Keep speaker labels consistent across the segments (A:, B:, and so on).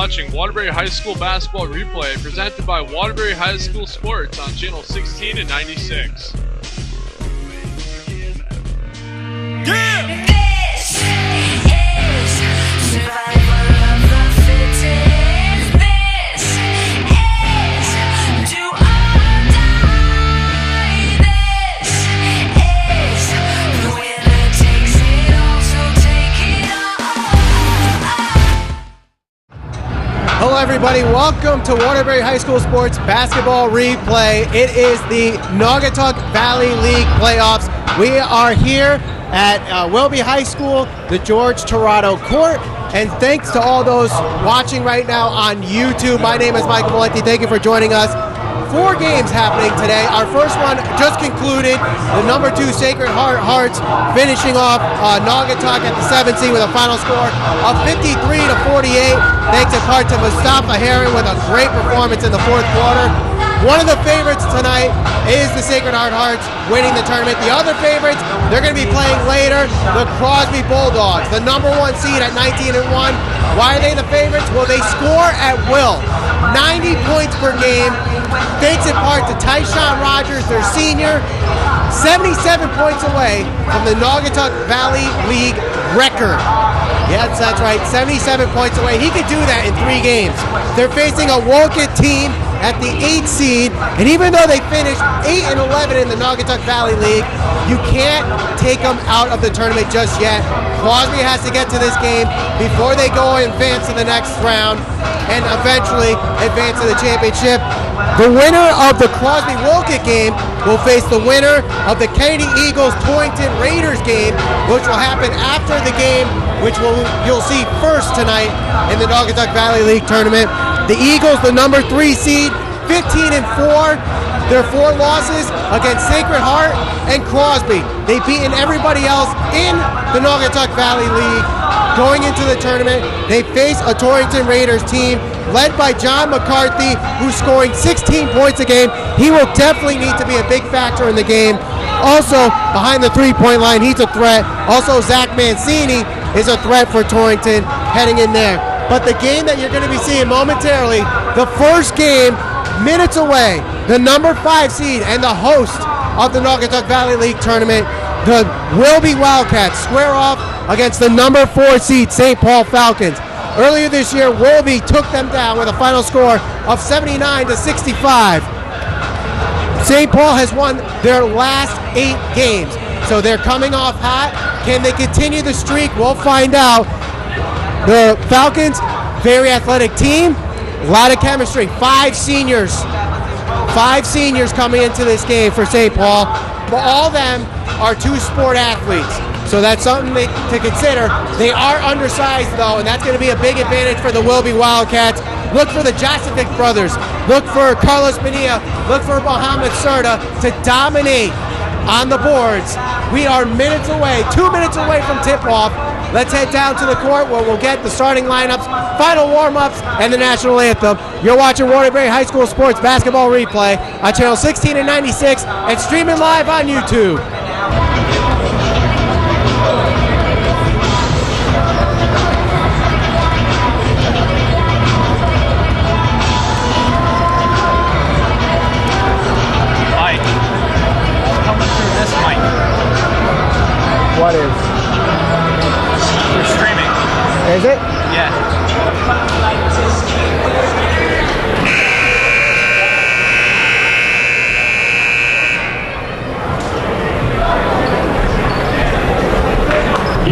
A: watching Waterbury High School basketball replay presented by Waterbury High School Sports on channel 16 and 96.
B: Yeah! This is survival of the fittest. This is do or die. This is the winner takes it all, so take it all.
C: Hello everybody, welcome to Waterbury High School Sports Basketball Replay. It is the Naugatuck Valley League playoffs. We are here at Wilby High School, the George Torado Court, and thanks to all those watching right now on YouTube. My name is Michael Valenti. Thank you for joining us. 4 games happening today. Our first one just concluded. The number 2 Sacred Heart Hearts finishing off Naugatuck at the 7th seed with a final score of 53-48. Thanks in part to Mustafa Heron with a great performance in the 4th quarter. One of the favorites tonight is the Sacred Heart Hearts winning the tournament. The other favorites, they're going to be playing later, the Crosby Bulldogs, the number 1 seed at 19-1. Why are they the favorites? Well, they score at will. 90 points per game. Thanks in part to Tyshawn Rogers, their senior, 77 points away from the Naugatuck Valley League record. Yes, that's right, 77 points away. He could do that in 3 games. They're facing a Woket team at the 8th seed, and even though they finished 8-11 in the Naugatuck Valley League, you can't take them out of the tournament just yet. Crosby has to get to this game before they go and advance to the next round and eventually advance to the championship. The winner of the Crosby-Woket game will face the winner of the Kennedy Eagles-Torrington Raiders game, which will happen after the game, which you'll see first tonight in the Naugatuck Valley League tournament. The Eagles, the number 3 seed, 15-4. Their 4 losses against Sacred Heart and Crosby. They've beaten everybody else in the Naugatuck Valley League. Going into the tournament, they face a Torrington Raiders team led by John McCarthy, who's scoring 16 points a game. He will definitely need to be a big factor in the game. Also, behind the 3-point line, he's a threat. Also, Zach Mancini is a threat for Torrington heading in there. But the game that you're going to be seeing momentarily, the first game, minutes away, the number 5 seed and the host of the Naugatuck Valley League tournament, the Wilby Wildcats, square off against the number 4 seed St. Paul Falcons. Earlier this year, Wilby took them down with a final score of 79-65. St. Paul has won their last 8 games, so they're coming off hot. Can they continue the streak? We'll find out. The Falcons, very athletic team, a lot of chemistry. 5 seniors coming into this game for St. Paul. But all of them are 2-sport athletes, so that's something to consider. They are undersized though, and that's going to be a big advantage for the Wilby Wildcats. Look for the Josephik brothers. Look for Carlos Bonilla. Look for Mohamed Serta to dominate on the boards. We are minutes away, 2 minutes away from tip-off. Let's head down to the court where we'll get the starting lineups, final warm-ups, and the national anthem. You're watching Waterbury High School Sports Basketball Replay on channel 16 and 96 and streaming live on YouTube.
D: Mike, coming through this mic.
C: What is?
D: We're streaming.
C: Is it?
D: Yeah.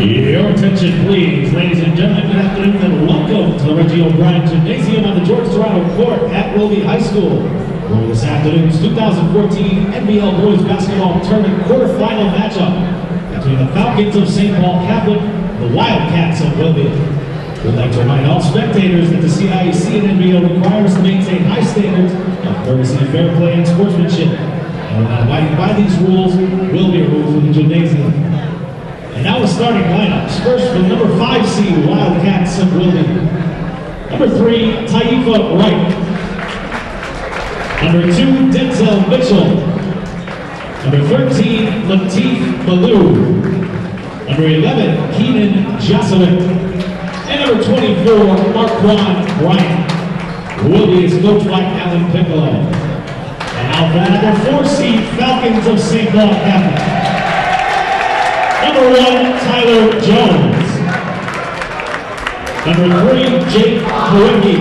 E: Your attention, please, ladies and gentlemen. Good afternoon and welcome to the Reggie O'Brien Gymnasium on the George Torado Court at Wilby High School. For this afternoon's 2014 NVL Boys Basketball Tournament quarterfinal matchup between the Falcons of St. Paul Catholic and the Wildcats of Wilby. We'd like to remind all spectators that the CIAC and NVL require us to maintain high standards of courtesy, fair play, and sportsmanship. And without abiding by these rules, will be removed from the gymnasium. And now the starting lineups. First for the number 5 seed Wildcats of Wilby. Number 3, Taifa Wright. Number 2, Denzel Mitchell. Number 13, Latif Malou. Number 11, Keenan Jocelyn. and number 24, Marquand Bryant. Wilby is coached by Alan Piccolo. And now for the number 4 seed, Falcons of St. Paul Catholic. Number 1, Tyler Jones. Number 3, Jake Kowicki.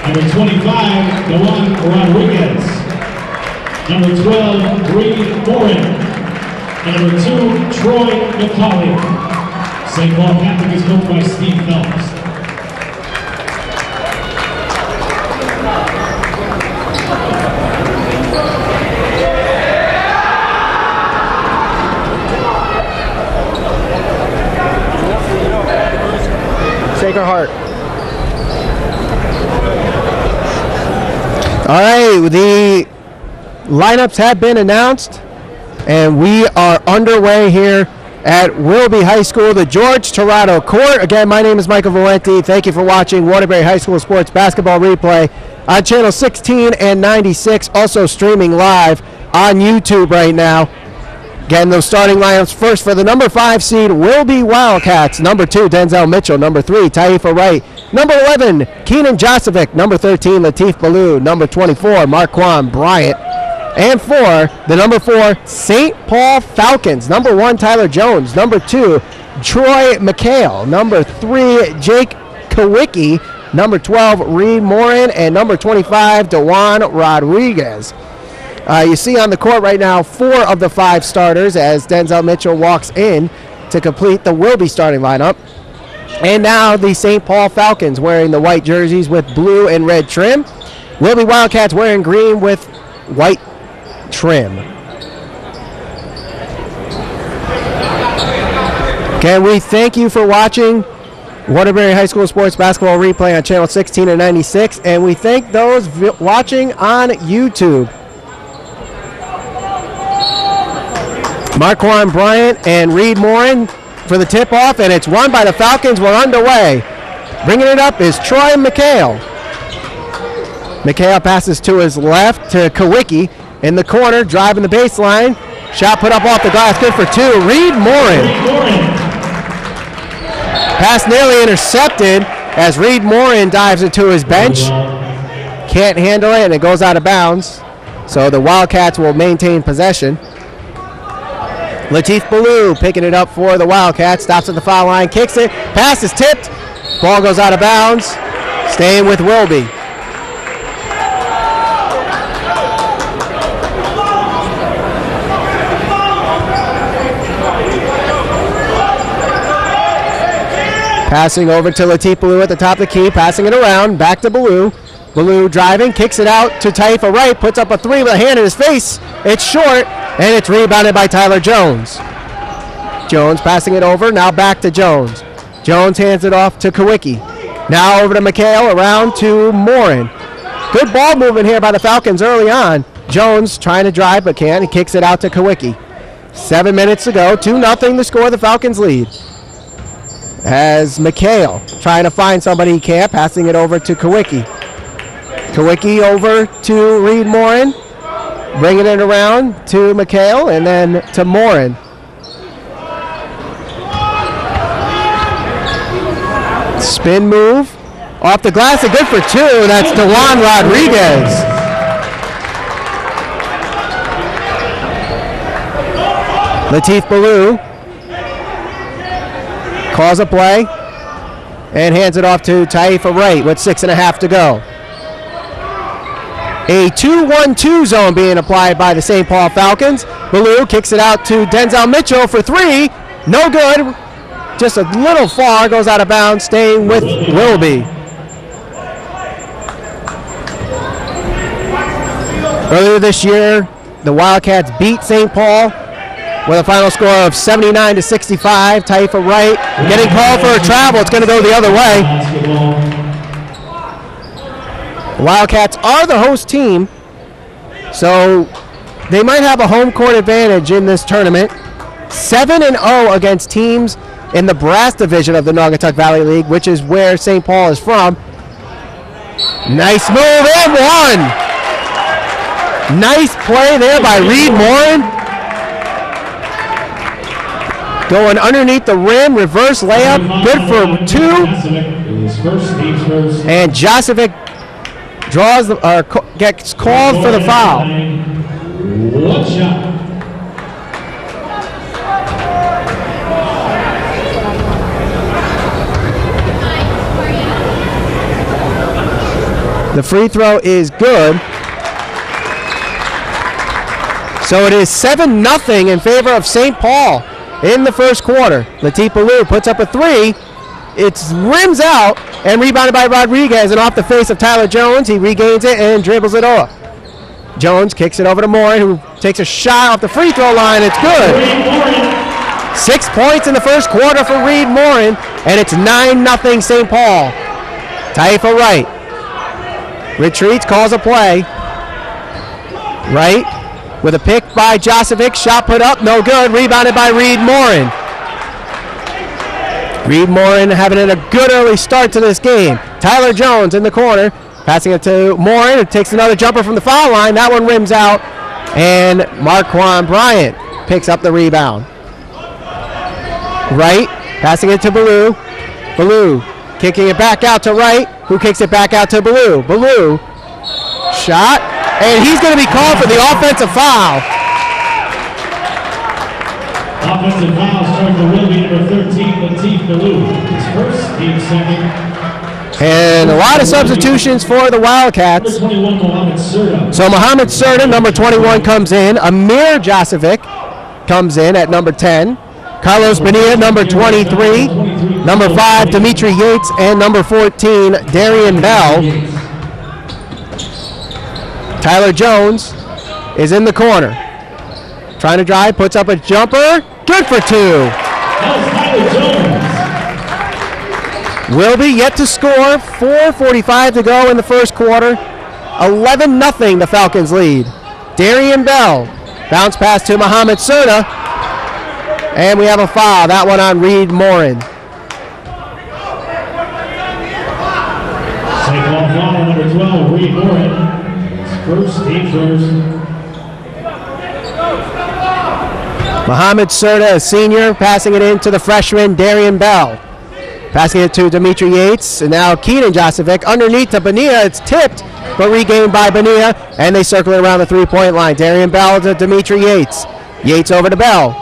E: Number 25, Dewan Rodriguez. Number 12, Reed Morin. And number 2, Troy McCauley. St. Paul Catholic is coached by Steve Phelps.
C: Sacred Heart. All right, the lineups have been announced, and we are underway here at Wilby High School, the George Torado Court. Again, my name is Michael Valenti. Thank you for watching Waterbury High School Sports Basketball Replay on channel 16 and 96, also streaming live on YouTube right now. Again, those starting lineups first for the number 5 seed, Wilby Wildcats. Number 2, Denzel Mitchell. Number 3, Taifa Wright. Number 11, Keenan Josevic. Number 13, Latif Ballou. Number 24, Marquand Bryant. And for the number 4, St. Paul Falcons. Number 1, Tyler Jones. Number 2, Troy McHale. Number 3, Jake Kowicki. Number 12, Reed Morin. And number 25, Dewan Rodriguez. You see on the court right now 4 of the 5 starters as Denzel Mitchell walks in to complete the Wilby starting lineup. And now the St. Paul Falcons wearing the white jerseys with blue and red trim. Wilby Wildcats wearing green with white trim. Again, we thank you for watching Waterbury High School Sports Basketball Replay on channel 16 and 96, and we thank those watching on YouTube. Marquand Bryant and Reed Morin for the tip-off, and it's won by the Falcons. We're underway. Bringing it up is Troy McHale. McHale passes to his left to Kowicki in the corner, driving the baseline. Shot put up off the glass, good for 2. Reed Morin. Pass nearly intercepted as Reed Morin dives into his bench. Can't handle it, and it goes out of bounds. So the Wildcats will maintain possession. Latif Ballou picking it up for the Wildcats. Stops at the foul line, kicks it. Pass is tipped. Ball goes out of bounds. Staying with Wilby. Passing over to Latif Ballou at the top of the key. Passing it around. Back to Ballou. Ballou driving. Kicks it out to Taifa Wright. Puts up a 3 with a hand in his face. It's short. And it's rebounded by Tyler Jones. Jones passing it over. Now back to Jones. Jones hands it off to Kowicki. Now over to McHale. Around to Morin. Good ball movement here by the Falcons early on. Jones trying to drive but can't. He kicks it out to Kowicki. 7 minutes to go. 2-0 to score the Falcons lead. As McHale trying to find somebody he can't. Passing it over to Kowicki. Kowicki over to Reed Morin. Bringing it around to McHale and then to Morin. Spin move. Off the glass and good for 2. That's Dewan Rodriguez. Latif Ballou calls a play and hands it off to Taifa Wright with 6.5 to go. A 2-1-2 zone being applied by the St. Paul Falcons. Ballou kicks it out to Denzel Mitchell for 3. No good. Just a little far. Goes out of bounds. Staying with Wilby. Earlier this year, the Wildcats beat St. Paul with a final score of 79-65. Taifa Wright getting called for a travel. It's going to go the other way. Wildcats are the host team, so they might have a home court advantage in this tournament. 7-0 against teams in the brass division of the Naugatuck Valley League, which is where St. Paul is from. Nice move and 1. Nice play there by Reed Morin. Going underneath the rim, reverse layup, good for 2. And Josevic draws gets called for the foul.
E: One shot.
C: The free throw is good. So it is 7-0 in favor of St. Paul in the first quarter. Latif Ballou puts up a 3. It's rims out and rebounded by Rodriguez, and off the face of Tyler Jones. He regains it and dribbles it off. Jones kicks it over to Morin, who takes a shot off the free throw line. It's good. 6 points in the first quarter for Reed Morin, and it's 9-0 St. Paul. Taifa Wright retreats, calls a play. Wright with a pick by Josevic, shot put up, no good, rebounded by Reed Morin. Reed Morin having a good early start to this game. Tyler Jones in the corner, passing it to Morin, who takes another jumper from the foul line. That one rims out, and Marquand Bryant picks up the rebound. Wright passing it to Ballou. Ballou kicking it back out to Wright, who kicks it back out to Ballou. Ballou, shot, and he's going to be called for the offensive foul.
E: Offensive foul starting for Wilby, number 13, Latif Ballou. His first, team second.
C: And a lot of substitutions for the Wildcats.
E: Number 21, Mohamed Serta.
C: So Mohamed Serta, number 21, comes in. Amir Josevic comes in at number 10. Carlos Bonilla, number 23. Number 5, Dimitri Yates, and number 14, Darian Bell. Tyler Jones is in the corner. Trying to drive, puts up a jumper. Good for 2. Wilby yet to score. 4:45 to go in the first quarter. 11-0 the Falcons lead. Darian Bell. Bounce pass to Mohamed Serta. And we have a foul. That one on Reed Morin.
E: St. Paul foul, number 12, Reed Morin. His first, team first.
C: Mohamed Serta, a senior, passing it in to the freshman Darian Bell. Passing it to Dimitri Yates, and now Keenan Josevic underneath to Bonilla. It's tipped, but regained by Bonilla, and they circle it around the three-point line. Darian Bell to Dimitri Yates. Yates over to Bell.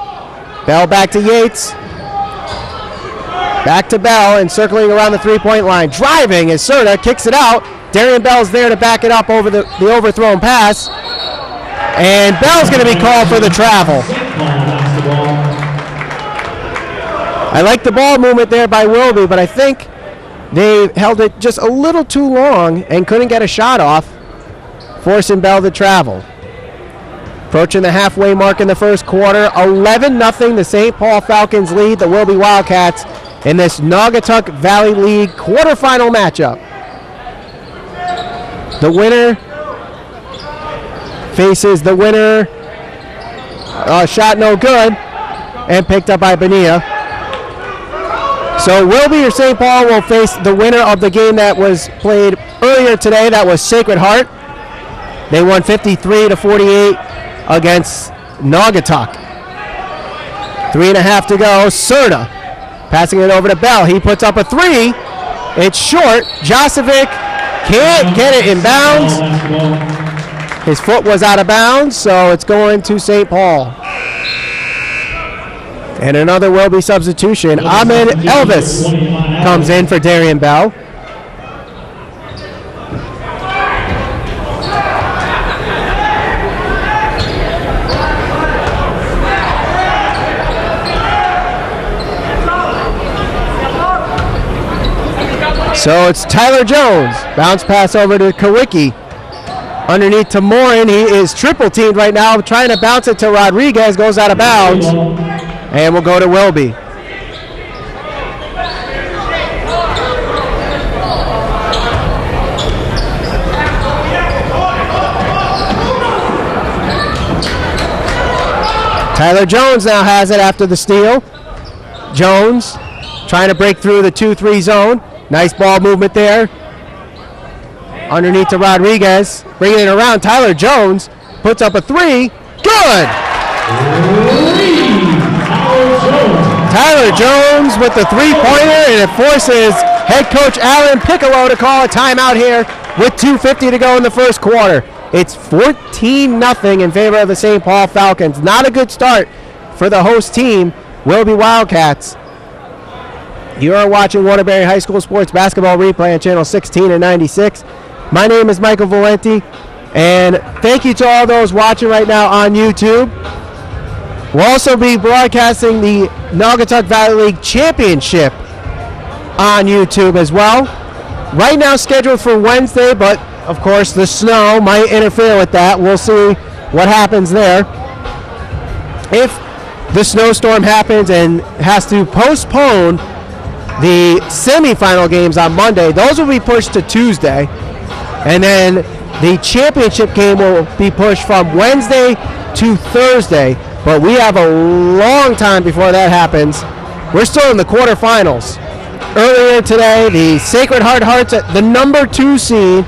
C: Bell back to Yates. Back to Bell, and circling around the three-point line. Driving as Serta kicks it out. Darian Bell's there to back it up over the overthrown pass. And Bell's going to be called for the travel. I like the ball movement there by Wilby, but I think they held it just a little too long and couldn't get a shot off, forcing Bell to travel. Approaching the halfway mark in the first quarter, 11-0 the St. Paul Falcons lead the Wilby Wildcats in this Naugatuck Valley League quarterfinal matchup. The winner faces the winner. Shot no good, and picked up by Bonilla. So Wilby or St. Paul will face the winner of the game that was played earlier today. That was Sacred Heart. They won 53-48 against Naugatuck. 3.5 to go. Serta passing it over to Bell. He puts up a 3. It's short. Josevic can't get it in bounds. His foot was out of bounds, so it's going to St. Paul. And another Wilby substitution. Ahmed Elvis comes in for Darian Bell. So it's Tyler Jones. Bounce pass over to Kawicki. Underneath to Morin. He is triple teamed right now, trying to bounce it to Rodriguez. Goes out of bounds. And we'll go to Wilby. Tyler Jones now has it after the steal. Jones trying to break through the 2-3 zone. Nice ball movement there. Underneath to Rodriguez. Bringing it around. Tyler Jones puts up a 3. Good!
E: Tyler Jones.
C: Tyler Jones with the three-pointer, and it forces head coach Alan Piccolo to call a timeout here with 2:50 to go in the first quarter. It's 14-0 in favor of the St. Paul Falcons. Not a good start for the host team, Wilby Wildcats. You are watching Waterbury High School Sports Basketball Replay on Channel 16 and 96. My name is Michael Valenti, and thank you to all those watching right now on YouTube. We'll also be broadcasting the Naugatuck Valley League Championship on YouTube as well. Right now scheduled for Wednesday, but of course the snow might interfere with that. We'll see what happens there. If the snowstorm happens and has to postpone the semifinal games on Monday, those will be pushed to Tuesday. And then the championship game will be pushed from Wednesday to Thursday. But we have a long time before that happens. We're still in the quarterfinals. Earlier today, the Sacred Heart Hearts at the number 2 seed,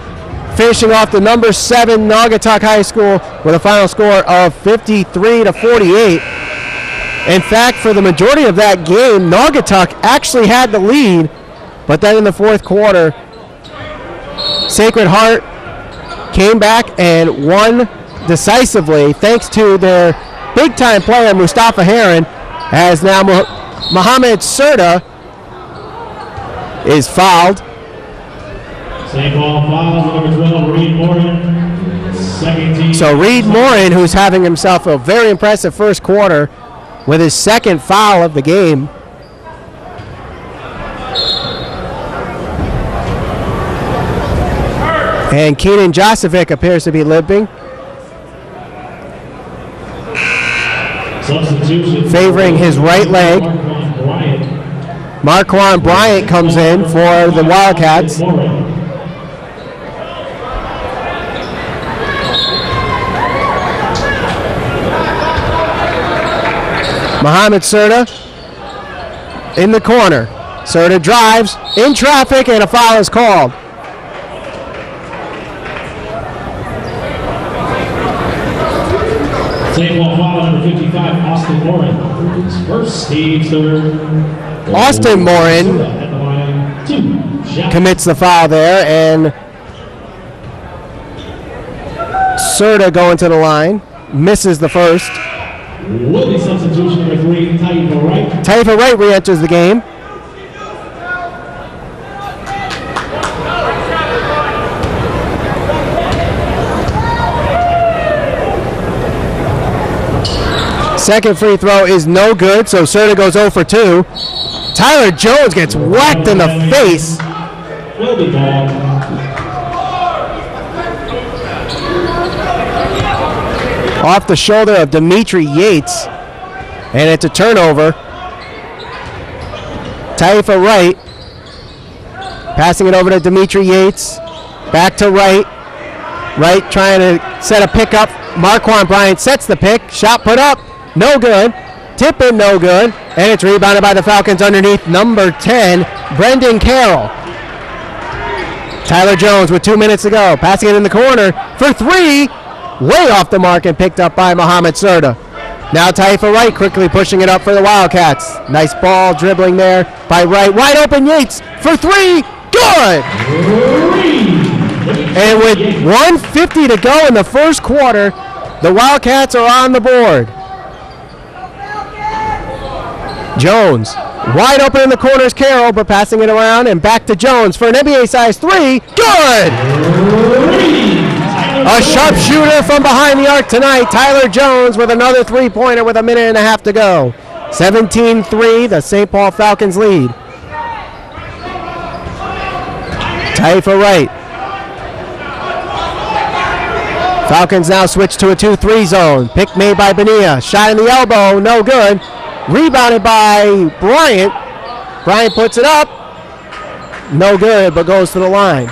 C: finishing off the number 7 Naugatuck High School with a final score of 53-48. In fact, for the majority of that game, Naugatuck actually had the lead, but then in the fourth quarter, Sacred Heart came back and won decisively thanks to their big-time player, Mustafa Heron, as now Mohamed Serta is fouled.
E: St. Paul fouls number 12, Reed Morin. Second team.
C: So Reed Morin, who's having himself a very impressive first quarter with his second foul of the game. And Keenan Josevic appears to be limping,
E: Substitution
C: favoring his right leg. Marquand Bryant comes in for the Wildcats. Mohamed Serta in the corner. Serta drives in traffic, and a foul is called.
E: St. Paul foul number 55, Austin Morin. His first stage third.
C: Austin Morin
E: At the line, 2 shots.
C: commits the foul there, and Serta going to the line, misses the first.
E: Will be substitution number 3, Taifa Wright.
C: Taifa Wright re-enters the game. Second free throw is no good, so Serta goes 0 for 2. Tyler Jones gets whacked in the face.
E: Will be ball.
C: Off the shoulder of Dimitri Yates, and it's a turnover. Taifa Wright passing it over to Dimitri Yates, back to Wright. Wright trying to set a pick up. Marquand Bryant sets the pick, shot put up, no good. Tip in, no good, and it's rebounded by the Falcons underneath number 10, Brendan Carroll. Tyler Jones with 2 minutes to go, passing it in the corner for 3. Way off the mark and picked up by Mohamed Serta. Now Taifa Wright quickly pushing it up for the Wildcats. Nice ball dribbling there by Wright. Wide open Yates for 3. Good! And with 1:50 to go in the first quarter, the Wildcats are on the board. Jones, wide open in the corners, Carroll, but passing it around and back to Jones for an NBA size 3. Good! A sharpshooter from behind the arc tonight. Tyler Jones with another three-pointer with a minute and a half to go. 17-3, the St. Paul Falcons lead. Taifa Wright. Falcons now switch to a 2-3 zone. Pick made by Bonilla. Shot in the elbow, no good. Rebounded by Bryant. Bryant puts it up. No good, but goes to the line.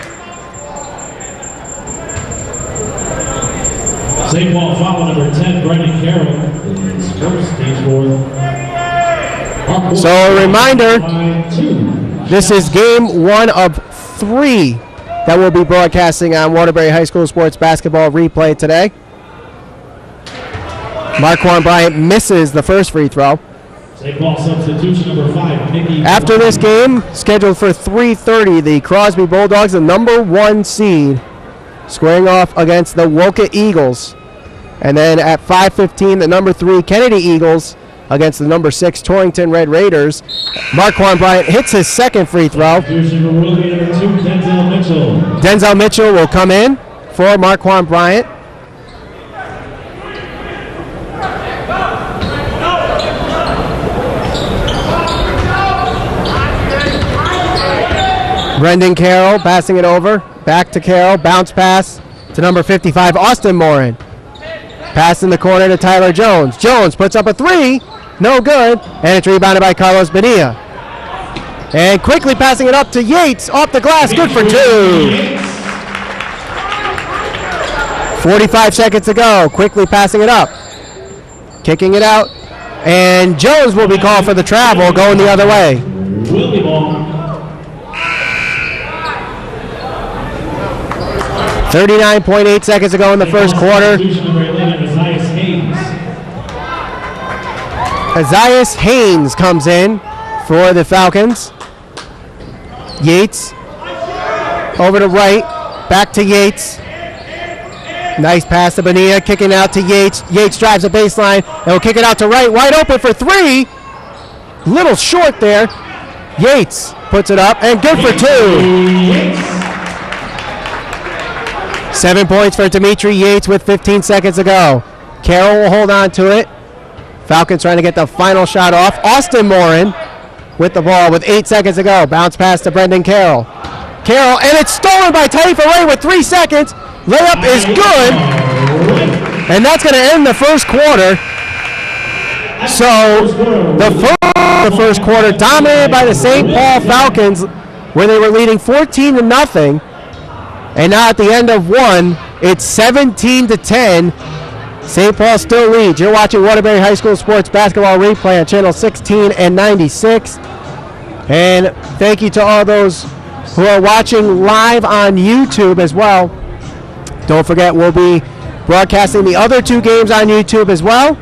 E: St. Paul foul number 10, Brendan Carroll. His first stage fourth.
C: So a reminder, this is game 1 of 3 that we'll be broadcasting on Waterbury High School Sports Basketball Replay today. Marquand Bryant misses the first free throw.
E: St. Paul substitution number 5, Mickey.
C: After this game, scheduled for 3:30, the Crosby Bulldogs, the number 1 seed, squaring off against the Woka Eagles. And then at 5:15, the number 3 Kennedy Eagles against the number 6 Torrington Red Raiders. Marquand Bryant hits his second free throw.
E: Substitution for Wilby, number 2, Denzel Mitchell.
C: Denzel Mitchell will come in for Marquand Bryant. Brendan Carroll passing it over. Back to Carroll. Bounce pass to number 55, Austin Morin. Pass in the corner to Tyler Jones. Jones puts up a 3. No good. And it's rebounded by Carlos Bonilla. And quickly passing it up to Yates. Off the glass. Good for 2. 45 seconds to go. Quickly passing it up. Kicking it out. And Jones will be called for the travel, going the other way.
E: Wilby ball.
C: 39.8 seconds to go in the first quarter.
E: Substitution number 11, Isaiah Haynes.
C: Isaiah Haynes comes in for the Falcons. Yates over to right, back to Yates. Nice pass to Bonilla, kicking out to Yates. Yates drives the baseline and will kick it out to right, wide open for 3. Little short there. Yates puts it up and good for 2. 7 points for Dimitri Yates with 15 seconds to go. Carroll will hold on to it. Falcons trying to get the final shot off. Austin Morin with the ball with 8 seconds to go. Bounce pass to Brendan Carroll. Carroll, and it's stolen by Taifa Ray with 3 seconds. Layup is good. And that's going to end the first quarter. So the first quarter dominated by the St. Paul Falcons, where they were leading 14-0. And now at the end of 1, it's 17-10. St. Paul still leads. You're watching Waterbury High School Sports Basketball Replay on channel 16 and 96. And thank you to all those who are watching live on YouTube as well. Don't forget, we'll be broadcasting the other 2 games on YouTube as well.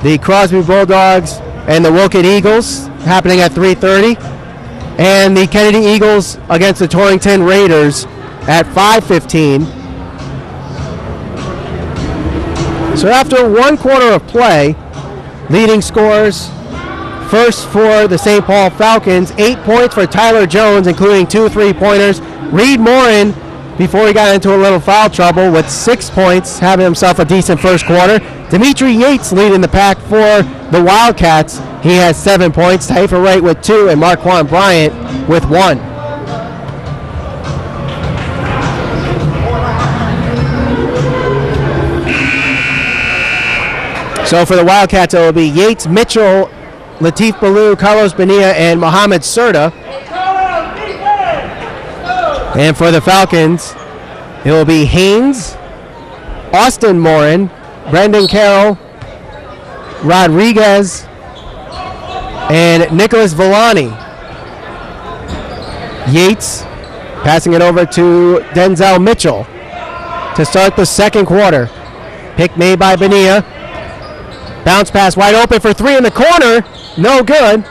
C: The Crosby Bulldogs and the Wilkett Eagles happening at 3:30. And the Kennedy Eagles against the Torrington Raiders at 5:15. So after 1 quarter of play, leading scores first for the St. Paul Falcons, 8 points for Tyler Jones, including 2 3-pointers. Reed Morin, before he got into a little foul trouble, with 6 points, having himself a decent first quarter. Dimitri Yates leading the pack for the Wildcats. He has 7 points. Taifa Wright with 2, and Marquand Bryant with 1. So for the Wildcats, it will be Yates, Mitchell, Latif Ballou, Carlos Bonilla, and Mohamed Serta. And for the Falcons, it will be Haynes, Austin Morin, Brendan Carroll, Rodriguez, and Nicholas Villani. Yates passing it over to Denzel Mitchell to start the second quarter. Pick made by Bonilla. Bounce pass wide open for 3 in the corner. No good.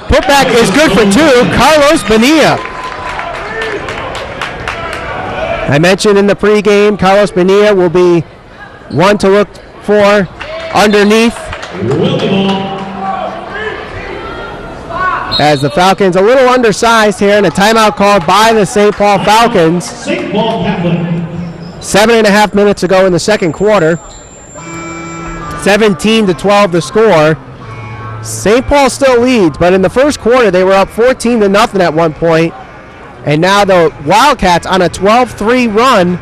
C: Putback is good for 2. Carlos Bonilla. I mentioned in the pregame, Carlos Bonilla will be one to look for underneath. As the Falcons a little undersized here, and a timeout called by the St. Paul Falcons.
E: St. Paul Catholic.
C: 7.5 minutes to go in the second quarter. 17-12 the score. St. Paul still leads, but in the first quarter they were up 14-0 at one point. And now the Wildcats on a 12-3 run.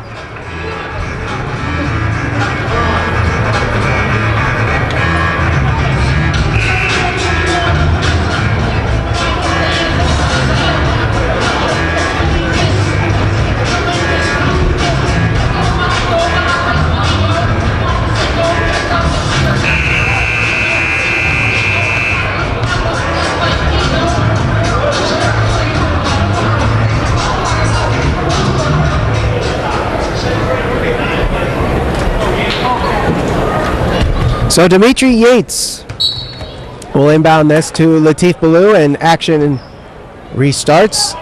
C: So Dimitri Yates We'll inbound this to Latif Ballou, and action restarts.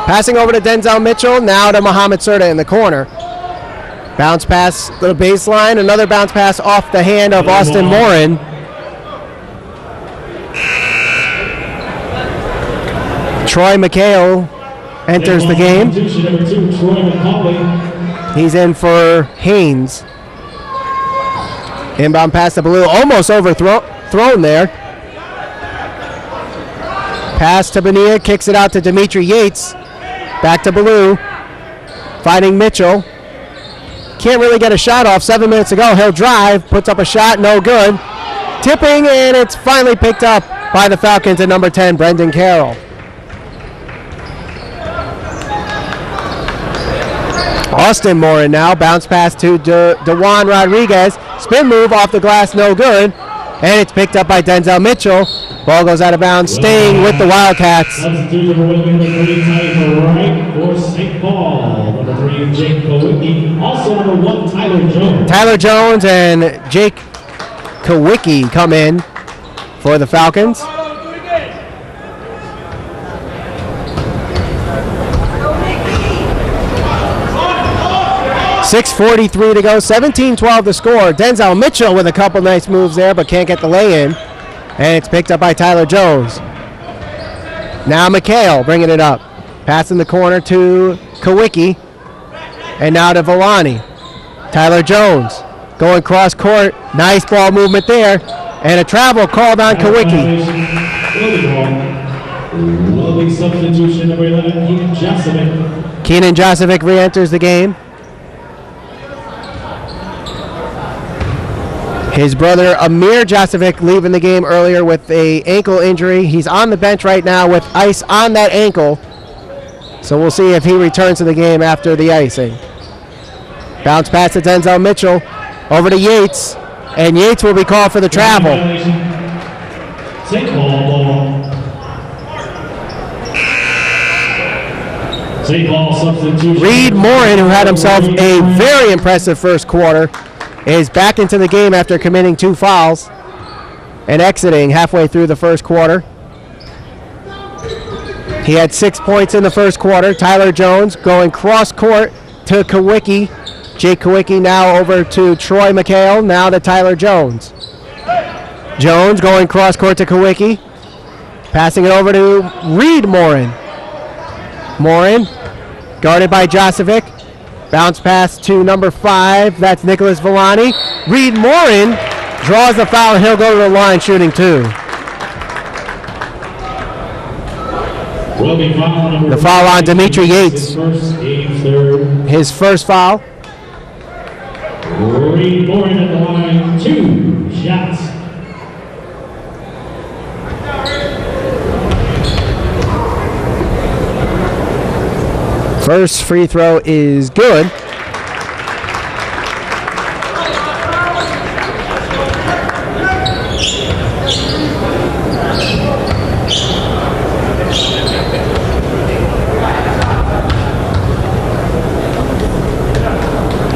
C: Passing over to Denzel Mitchell, now to Muhammad Serta in the corner. Bounce pass to the baseline, another bounce pass off the hand of Austin Morin. Troy McHale enters the game. He's in for Haynes. Inbound pass to Ballou, almost overthrown there. Pass to Bonilla, kicks it out to Dimitri Yates. Back to Ballou, fighting Mitchell. Can't really get a shot off. 7 minutes ago, he'll drive, puts up a shot, no good. Tipping, and it's finally picked up by the Falcons at number 10, Brendan Carroll. Austin Morin now, bounce pass to DeJuan Rodriguez. Spin move off the glass, no good. And it's picked up by Denzel Mitchell. Ball goes out of bounds, staying with the Wildcats.
E: Substitute number 1, for St. Paul. Number 3, Jake Kowicki. Also number 1, Tyler Jones.
C: Tyler Jones and Jake Kowicki come in for the Falcons. .6:43 to go, 17-12 to score. Denzel Mitchell with a couple nice moves there, but can't get the lay-in. And it's picked up by Tyler Jones. Now McHale bringing it up. Passing the corner to Kowicki. And now to Villani. Tyler Jones going cross court. Nice ball movement there. And a travel called on Kowicki.
E: Wilby substitution number 11, Keenan Josevic.
C: Keenan Josevic re-enters the game. His brother Amir Josevic leaving the game earlier with an ankle injury. He's on the bench right now with ice on that ankle. So we'll see if he returns to the game after the icing. Bounce pass to Denzel Mitchell. Over to Yates. And Yates will be called for the travel.
E: St. Paul. St. Paul substitution.
C: Reed Morin, who had himself a very impressive first quarter, is back into the game after committing 2 fouls and exiting halfway through the first quarter. He had 6 points in the first quarter. Tyler Jones going cross court to Kowicki. Jake Kowicki now over to Troy McHale, now to Tyler Jones. Jones going cross court to Kowicki. Passing it over to Reed Morin. Morin guarded by Josevic. Bounce pass to number 5. That's Nicholas Villani. Reed Morin draws the foul, and he'll go to the line shooting 2. The foul on Dimitri Yates. His first foul.
E: Reed Morin at the line, 2 shots.
C: First free throw is good.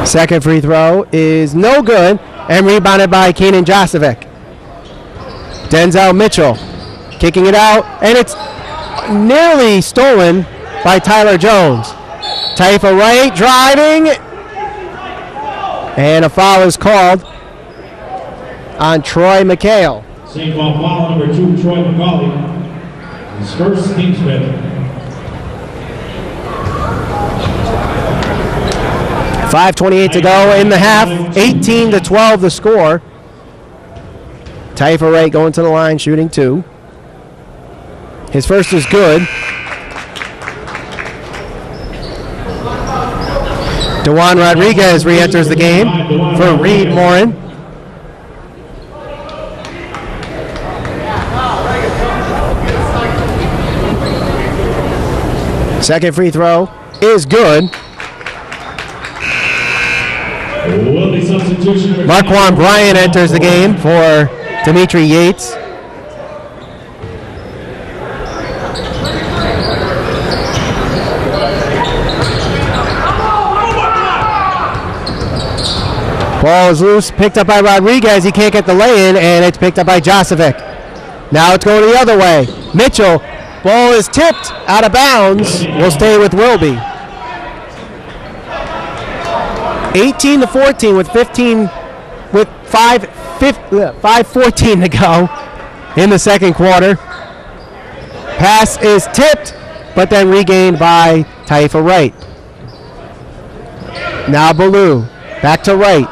C: Second free throw is no good and rebounded by Keenan Josevic. Denzel Mitchell kicking it out, and it's nearly stolen by Tyler Jones. Taifa Wright driving, and a foul is called on Troy McHale.
E: St. Paul foul number 2, Troy McCauley. His first team spin.
C: 5:28 to go in the half. 18-12 the score. Taifa Wright going to the line, shooting 2. His first is good. DeJuan Rodriguez re-enters the game for Reed Morin. Second free throw is good. Marquand Bryant enters the game for Dimitri Yates. Ball is loose, picked up by Rodriguez. He can't get the lay-in, and it's picked up by Josevic. Now it's going the other way. Mitchell, ball is tipped out of bounds. Will stay with Wilby. 18-14 with 5:14 to go in the second quarter. Pass is tipped, but then regained by Taifa Wright. Now Ballou, back to Wright.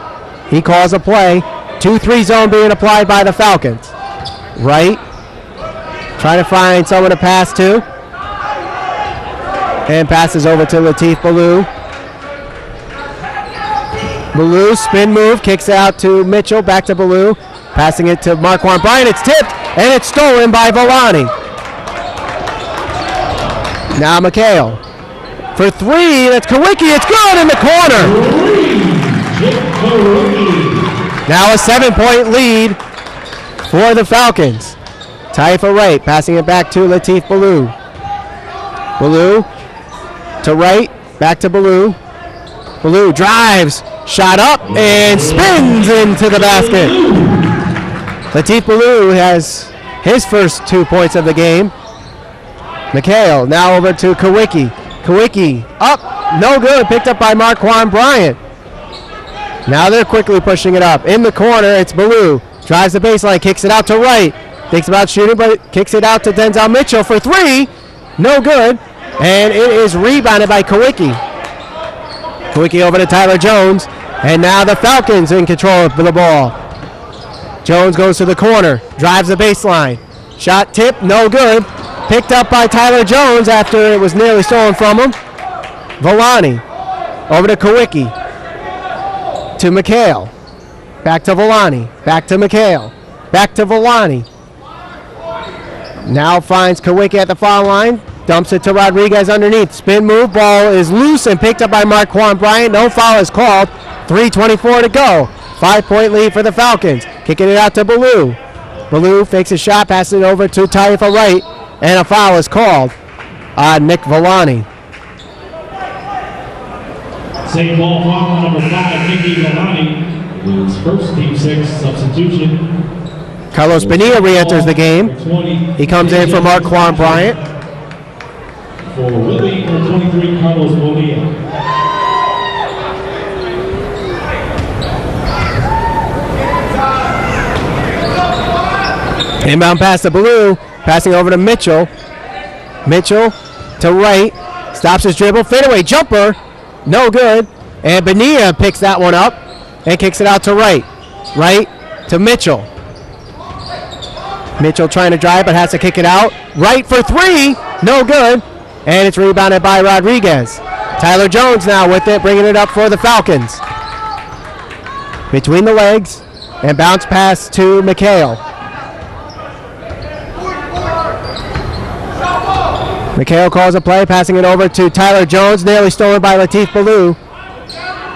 C: He calls a play. 2-3 zone being applied by the Falcons. Wright, trying to find someone to pass to. And passes over to Latif Ballou. Ballou, spin move, kicks out to Mitchell, back to Ballou. Passing it to Marquand Bryant. It's tipped, and it's stolen by Villani. Now McHale. For three, that's Kawicki. It's good in the corner. Now a 7-point lead for the Falcons. Taifa Wright passing it back to Latif Ballou. Ballou to Wright, back to Ballou. Ballou drives, shot up, and spins into the basket. Latif Ballou has his first 2 points of the game. McHale now over to Kawicki. Kawicki up, no good, picked up by Marquand Bryant. Now they're quickly pushing it up. In the corner, it's Ballou. Drives the baseline, kicks it out to Wright. Thinks about shooting, but kicks it out to Denzel Mitchell for three. No good. And it is rebounded by Kawicki. Kawicki over to Tyler Jones. And now the Falcons in control of the ball. Jones goes to the corner, drives the baseline. Shot tip, no good. Picked up by Tyler Jones after it was nearly stolen from him. Villani over to Kawicki. To McHale. Back to Villani. Back to McHale. Back to Villani. Now finds Kawicki at the foul line. Dumps it to Rodriguez underneath. Spin move. Ball is loose and picked up by Marquand Bryant. No foul is called. 3:24 to go. 5-point lead for the Falcons. Kicking it out to Ballou. Ballou fakes a shot, passes it over to Taifa Wright. And a foul is called on Nick Villani.
E: Second ball foul on number 5, Nicky Villani. His first team 6 substitution.
C: Carlos Bonilla re-enters the game. He comes in for Marquand Bryant.
E: For Wilby, number 23, Carlos Bonilla.
C: Inbound pass to Ballou. Passing over to Mitchell. Mitchell to Wright. Stops his dribble. Fadeaway jumper. No good. And Bonilla picks that one up and kicks it out to Wright. Wright to Mitchell. Mitchell trying to drive but has to kick it out. Wright for three. No good. And it's rebounded by Rodriguez. Tyler Jones now with it, bringing it up for the Falcons. Between the legs. And bounce pass to McHale. McHale calls a play, passing it over to Tyler Jones, nearly stolen by Latif Ballou.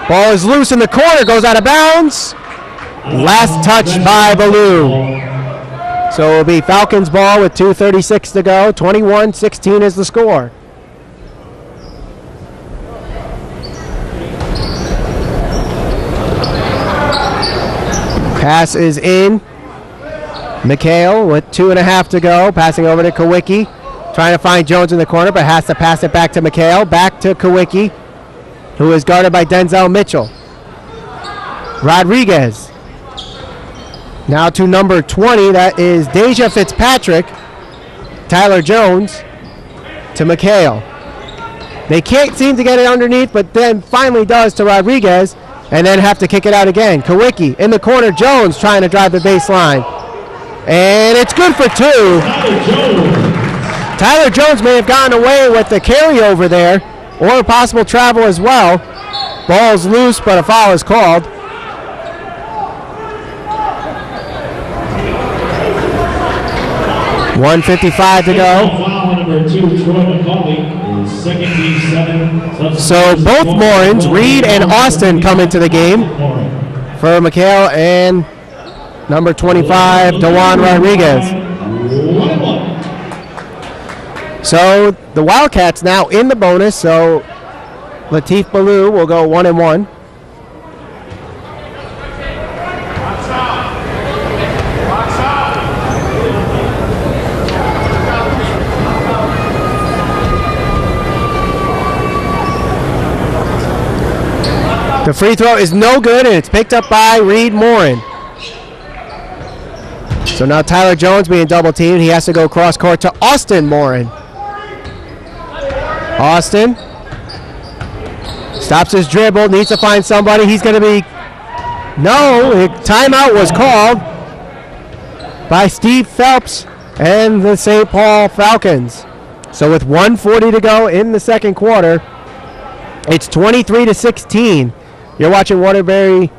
C: Ball is loose in the corner, goes out of bounds. Last touch by Ballou. So it will be Falcons ball with 2:36 to go. 21-16 is the score. Pass is in. McHale with 2.5 to go, passing over to Kawicki. Trying to find Jones in the corner, but has to pass it back to McHale. Back to Kawicki, who is guarded by Denzel Mitchell. Rodriguez. Now to number 20, that is Deja Fitzpatrick. Tyler Jones to McHale. They can't seem to get it underneath, but then finally does to Rodriguez, and then have to kick it out again. Kawicki in the corner, Jones trying to drive the baseline. And it's good for two. Tyler Jones may have gotten away with the carryover there, or possible travel as well. Ball's loose, but a foul is called. $1:55 to go. So both Morins, Reed and Austin, come into the game for McHale and number 25, DeJuan Rodriguez. So the Wildcats now in the bonus, so Latif Ballou will go 1-1. The free throw is no good, and it's picked up by Reed Morin. So now Tyler Jones being double teamed. He has to go cross court to Austin Morin. Austin stops his dribble, needs to find somebody. He's going to be... No, a timeout was called by Steve Phelps and the St. Paul Falcons. So with 1:40 to go in the second quarter, it's 23-16. You're watching Waterbury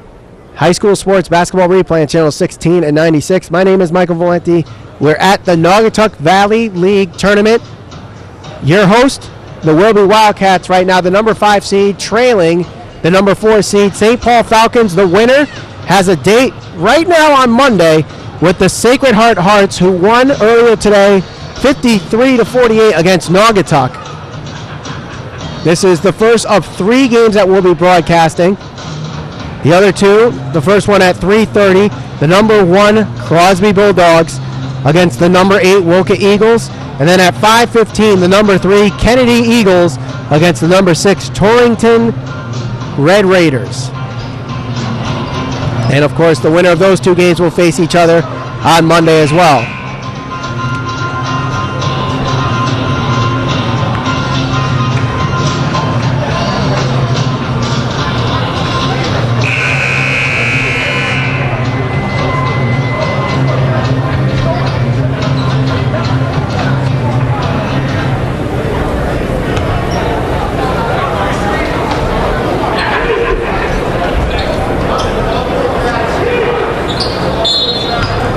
C: High School Sports Basketball Replay on Channel 16 and 96. My name is Michael Valenti. We're at the Naugatuck Valley League Tournament. Your host, the Wilby Wildcats, right now, the number 5 seed, trailing the number 4 seed, St. Paul Falcons. The winner has a date right now on Monday with the Sacred Heart Hearts, who won earlier today 53-48 against Naugatuck. This is the first of 3 games that we'll be broadcasting. The other 2, the first one at 3:30, the number 1 Crosby Bulldogs against the number 8 Woka Eagles. And then at 5:15, the number 3 Kennedy Eagles against the number 6 Torrington Red Raiders. And of course, the winner of those 2 games will face each other on Monday as well.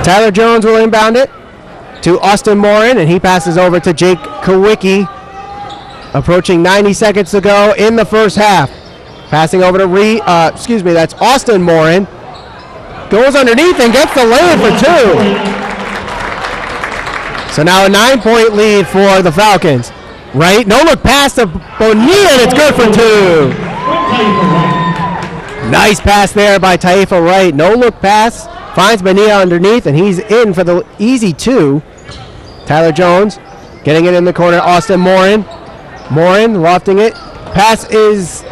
C: Tyler Jones will inbound it to Austin Morin, and he passes over to Jake Kowicki. Approaching 90 seconds to go in the first half. Passing over to that's Austin Morin. Goes underneath and gets the layup for 2. So now a 9-point lead for the Falcons. Right, no look pass to Bonilla, and it's good for 2. Nice pass there by Taifa Wright. No look pass. Finds Bonilla underneath, and he's in for the easy 2. Tyler Jones getting it in the corner. Austin Morin. Morin lofting it. Pass is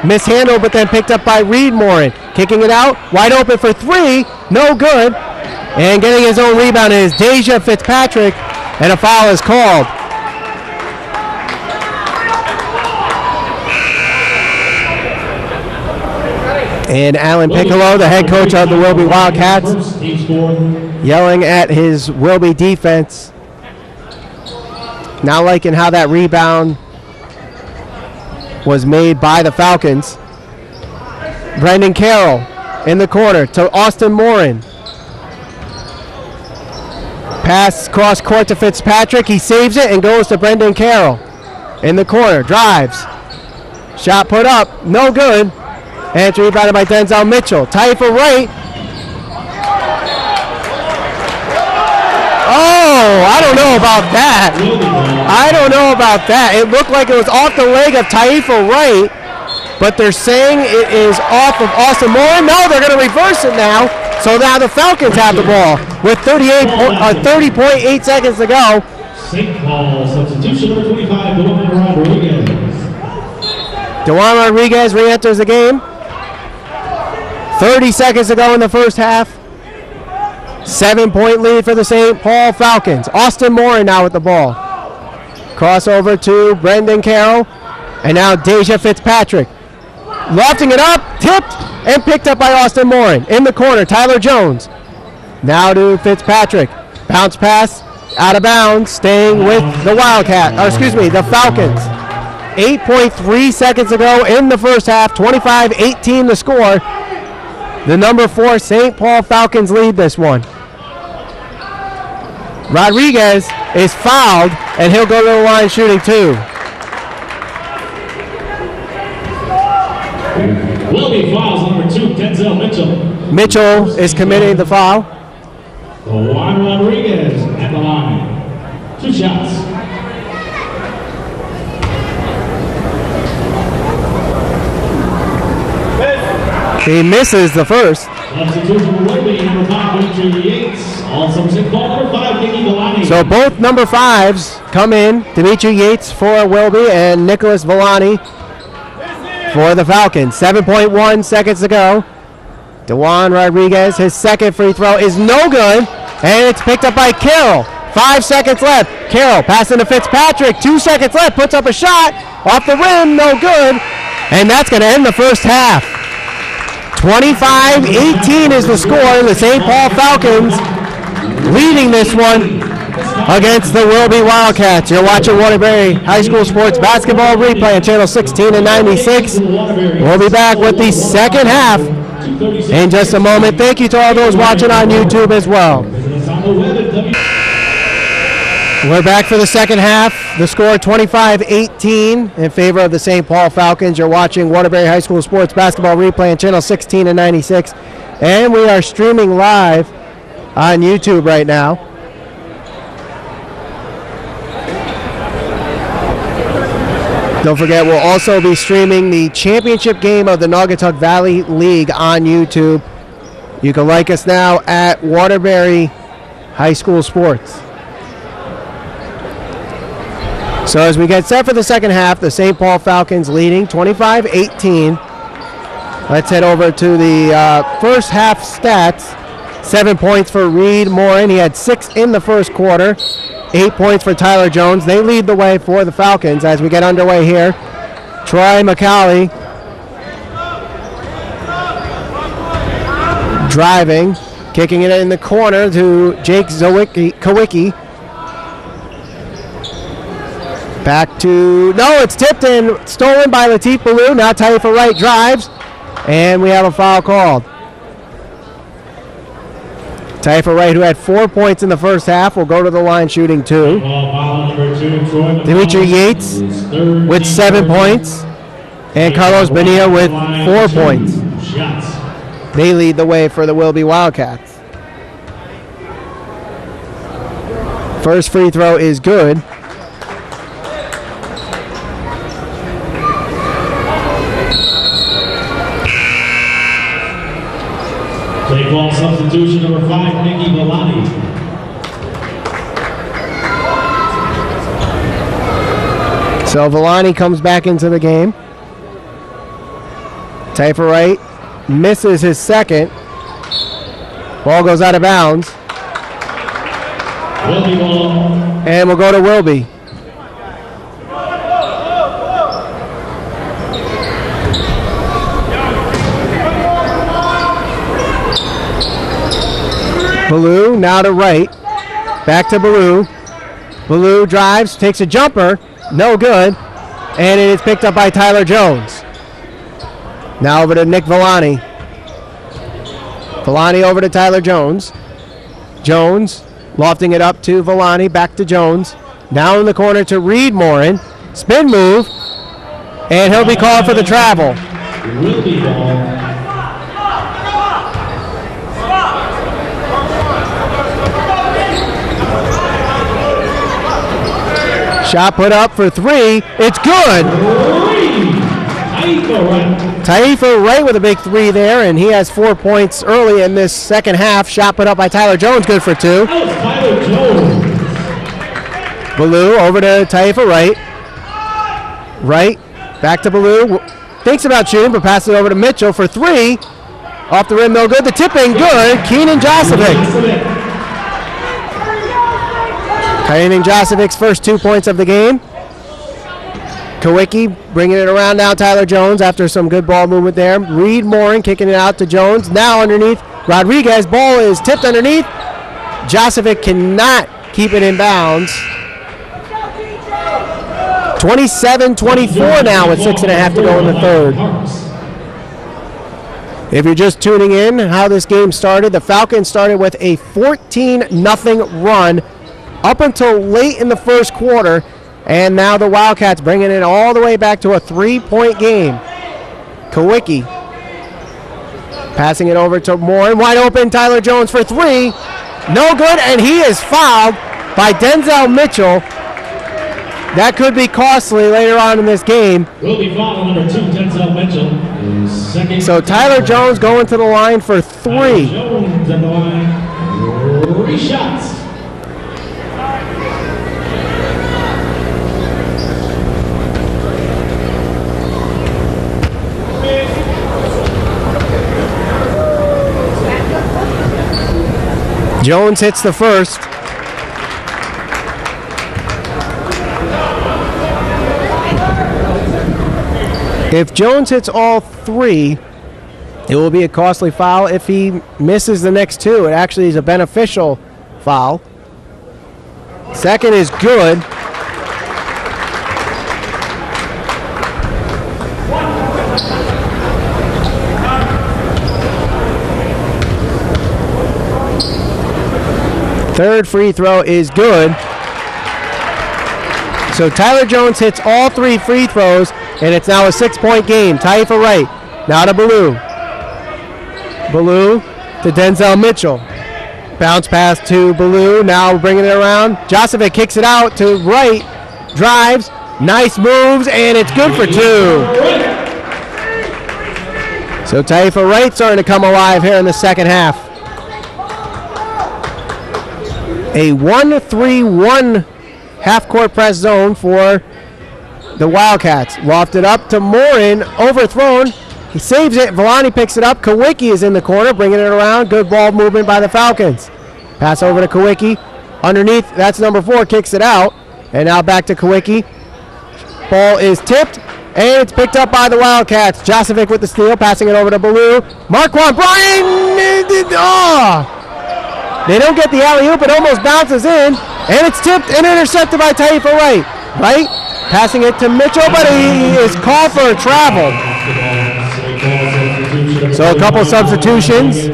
C: mishandled, but then picked up by Reed Morin. Kicking it out. Wide open for 3. No good. And getting his own rebound is Deja Fitzpatrick, and a foul is called. And Alan Piccolo, the head coach of the Wilby Wildcats, yelling at his Wilby defense. Not liking how that rebound was made by the Falcons. Brendan Carroll in the corner to Austin Morin. Pass cross court to Fitzpatrick. He saves it and goes to Brendan Carroll in the corner. Drives. Shot put up. No good. And it's rebounded by Denzel Mitchell. Taifa Wright. Oh, I don't know about that. It looked like it was off the leg of Taifa Wright, but they're saying it is off of Austin Morin. No, they're going to reverse it now. So now the Falcons have the ball with 30.8 seconds to go.
E: St. Paul substitution number 25, Dewan Rodriguez.
C: Dewan Rodriguez re-enters the game. 30 seconds to go in the first half. 7-point lead for the St. Paul Falcons. Austin Morin now with the ball. Crossover to Brendan Carroll. And now Deja Fitzpatrick. Lofting it up, tipped, and picked up by Austin Morin. In the corner, Tyler Jones. Now to Fitzpatrick. Bounce pass, out of bounds, staying with the the Falcons. 8.3 seconds to go in the first half. 25-18 the score. The number 4 St. Paul Falcons lead this one. Rodriguez is fouled, and he'll go to the line shooting 2.
E: Wilby fouls number 2, Denzel Mitchell.
C: Mitchell is committing the foul.
E: Juan Rodriguez at the line. 2 shots.
C: He misses the first.
E: Substitution for Wilby, number 5, Dimitri Yates. Also St. Paul, number 5, Nicky Villani.
C: So both number 5s come in. Dimitri Yates for Wilby and Nicholas Villani for the Falcons. 7.1 seconds to go. DeJuan Rodriguez, his second free throw is no good, and it's picked up by Carroll. 5 seconds left. Carroll passing to Fitzpatrick. 2 seconds left. Puts up a shot. Off the rim. No good. And that's going to end the first half. 25-18 is the score. The St. Paul Falcons leading this one against the Wilby Wildcats. You're watching Waterbury High School Sports Basketball Replay on Channel 16 and 96. We'll be back with the second half in just a moment. Thank you to all those watching on YouTube as well. We're back for the second half. The score 25-18 in favor of the St. Paul Falcons. You're watching Waterbury High School Sports Basketball Replay on Channel 16 and 96. And we are streaming live on YouTube right now. Don't forget, we'll also be streaming the championship game of the Naugatuck Valley League on YouTube. You can like us now at Waterbury High School Sports. So as we get set for the second half, the St. Paul Falcons leading 25-18. Let's head over to the first half stats. 7 points for Reed Morin. He had 6 in the first quarter. 8 points for Tyler Jones. They lead the way for the Falcons as we get underway here. Troy McCauley driving, kicking it in the corner to Jake Kowicki. Back to, no, it's tipped and stolen by Latif Ballou. Now Taifa Wright drives, and we have a foul called. Taifa Wright, who had 4 points in the first half, will go to the line shooting 2. Dimitri Yates with 7 points, and Carlos Bonilla with 4 points. They lead the way for the Wilby Wildcats. First free throw is good.
E: Play ball substitution number 5, Nikki Villani.
C: So Villani comes back into the game. Taifa Wright misses his second. Ball goes out of bounds.
E: Wilby ball.
C: And we'll go to Wilby. Ballou now to Wright. Back to Ballou. Ballou drives, takes a jumper. No good. And it is picked up by Tyler Jones. Now over to Nick Villani. Villani over to Tyler Jones. Jones lofting it up to Villani. Back to Jones. Now in the corner to Reed Morin. Spin move. And he'll be called for the travel.
E: Wilby ball.
C: Shot put up for 3. It's good. Taifa Wright with a big 3 there, and he has 4 points early in this second half. Shot put up by Tyler Jones, good for 2. Ballou over to Taifa Wright. Wright back to Ballou. Thinks about shooting, but passes it over to Mitchell for 3. Off the rim, no good. The tipping, good. Keenan Josovic. Keenan Josovic's first 2 points of the game. Kowicki bringing it around now. Tyler Jones after some good ball movement there. Reed Morin kicking it out to Jones. Now underneath Rodriguez. Ball is tipped underneath. Josovic cannot keep it in bounds. 27-24 now with 6.5 to go in the third. If you're just tuning in, how this game started, the Falcons started with a 14-0 run up until late in the first quarter, and now the Wildcats bringing it all the way back to a 3-point game. Kowicki passing it over to Morin. Wide open, Tyler Jones for 3. No good, and he is fouled by Denzel Mitchell. That could be costly later on in this game.
E: Will be foul on number 2, Denzel Mitchell.
C: So Tyler Jones going to the line for 3.
E: Jones at the line. 3 shots.
C: Jones hits the first. If Jones hits all three, it will be a costly foul. If he misses the next two, it actually is a beneficial foul. Second is good. Third free throw is good. So Tyler Jones hits all three free throws, and it's now a 6-point game. Tie for right. Now to Ballou. Ballou to Denzel Mitchell. Bounce pass to Ballou. Now bringing it around. Josevic kicks it out to right. Drives. Nice moves, and it's good for two. So tie for right starting to come alive here in the second half. A 1-3-1 half-court press zone for the Wildcats. Lofted up to Morin, overthrown. He saves it. Villani picks it up. Kawicki is in the corner, bringing it around. Good ball movement by the Falcons. Pass over to Kawicki. Underneath, that's number 4, kicks it out. And now back to Kawicki. Ball is tipped, and it's picked up by the Wildcats. Josevic with the steal, passing it over to Ballou. Marquand Bryan! They don't get the alley-oop. It almost bounces in, and it's tipped and intercepted by Taifa Wright. Wright passing it to Mitchell, but he is called for a travel. So a couple substitutions.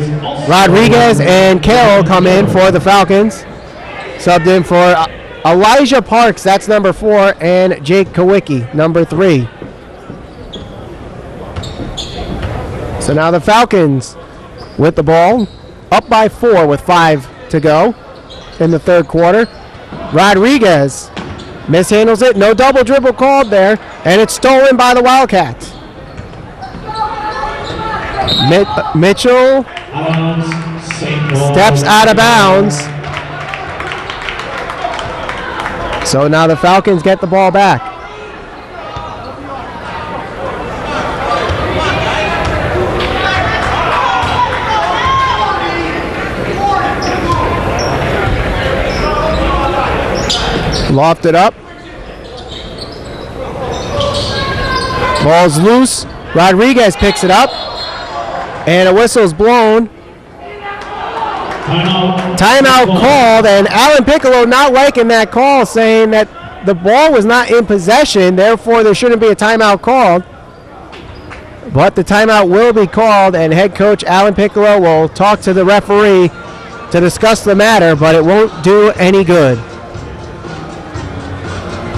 C: Rodriguez and Carroll come in for the Falcons. Subbed in for Elijah Parks, that's number 4, and Jake Kawicki, number 3. So now the Falcons with the ball. Up by 4 with 5 to go in the third quarter. Rodriguez mishandles it. No double dribble called there. And it's stolen by the Wildcats. Mitchell steps out of bounds. So now the Falcons get the ball back. Lofted up. Ball's loose. Rodriguez picks it up. And a whistle's blown. Timeout called, and Alan Piccolo not liking that call, saying that the ball was not in possession, therefore there shouldn't be a timeout called. But the timeout will be called, and head coach Alan Piccolo will talk to the referee to discuss the matter, but it won't do any good.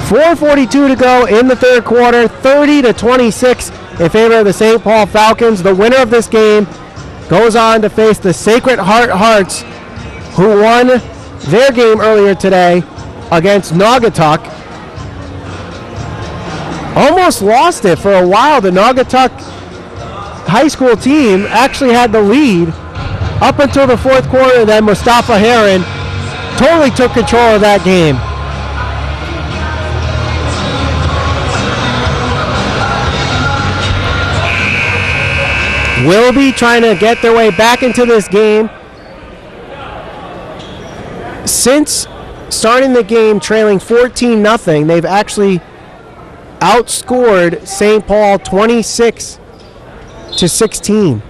C: 4:42 to go in the third quarter, 30-26 in favor of the St. Paul Falcons. The winner of this game goes on to face the Sacred Heart Hearts, who won their game earlier today against Naugatuck. Almost lost it for a while. The Naugatuck high school team actually had the lead up until the fourth quarter, and then Mustafa Heron totally took control of that game. Wilby trying to get their way back into this game. Since starting the game trailing 14-0, they've actually outscored St. Paul 26-16.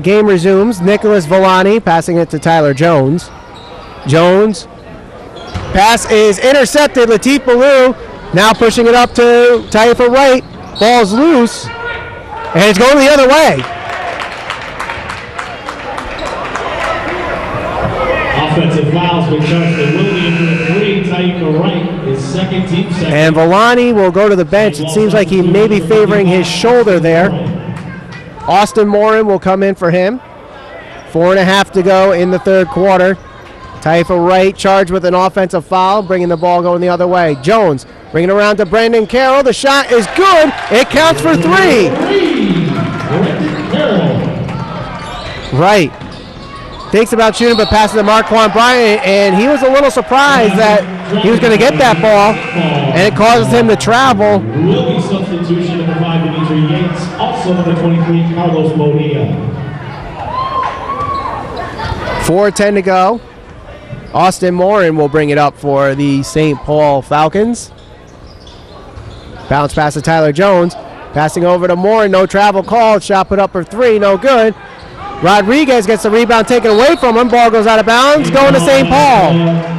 C: Game resumes. Nicholas Villani passing it to Tyler Jones. Jones. Pass is intercepted. Latif Ballou now pushing it up to Taifa Wright. Ball's loose, and it's going the other way.
E: Offensive fouls been charged to Wilby for 3. Taifa Wright, his second team second.
C: And Villani will go to the bench. It seems like he may be favoring his shoulder there. Austin Morin will come in for him. 4.5 to go in the third quarter. Taifa Wright charged with an offensive foul, bringing the ball going the other way. Jones bringing it around to Brendan Carroll. The shot is good. It counts for 3. Right. Thinks about shooting, but passes to Marquand Bryant, and he was a little surprised that he was going to get that ball, and it causes him to travel.
E: Wilby substitution number 5, Dimitri Yates. Also number 23, Carlos Bonilla.
C: 4:10 to go. Austin Morin will bring it up for the St. Paul Falcons. Bounce pass to Tyler Jones. Passing over to Morin, no travel called. Shot put up for three, no good. Rodriguez gets the rebound taken away from him. Ball goes out of bounds, going to St. Paul.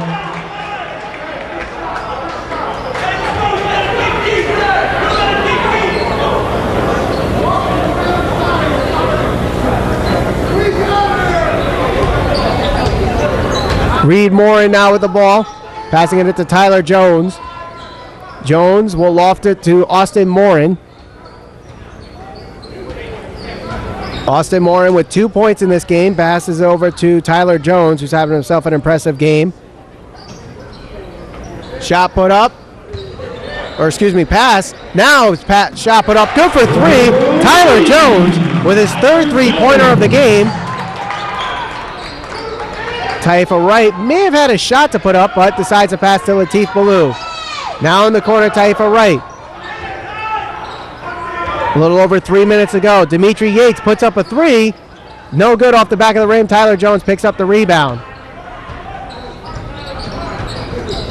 C: Reed Morin now with the ball. Passing it to Tyler Jones. Jones will loft it to Austin Morin. Austin Morin with 2 points in this game. Passes over to Tyler Jones, who's having himself an impressive game. Shot put up. Or excuse me, pass. Now it's shot put up. Good for three. Tyler Jones with his third three-pointer of the game. Taifa Wright may have had a shot to put up, but decides to pass to Latif Ballou. Now in the corner, Taifa Wright. A little over 3 minutes ago. Dimitri Yates puts up a three. No good off the back of the rim. Tyler Jones picks up the rebound.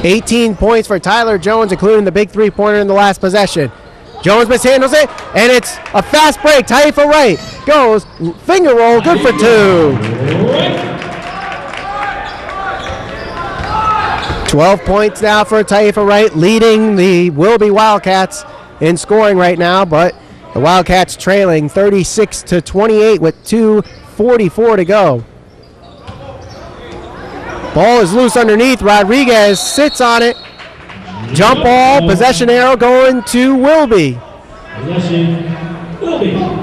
C: 18 points for Tyler Jones, including the big three-pointer in the last possession. Jones mishandles it, and it's a fast break. Taifa Wright goes, finger roll, good for two. 12 points now for Taifa Wright, leading the Wilby Wildcats in scoring right now, but the Wildcats trailing 36-28 with 2:44 to go. Ball is loose underneath. Rodriguez sits on it. Jump ball, possession arrow going to Wilby.
E: Possession, Wilby.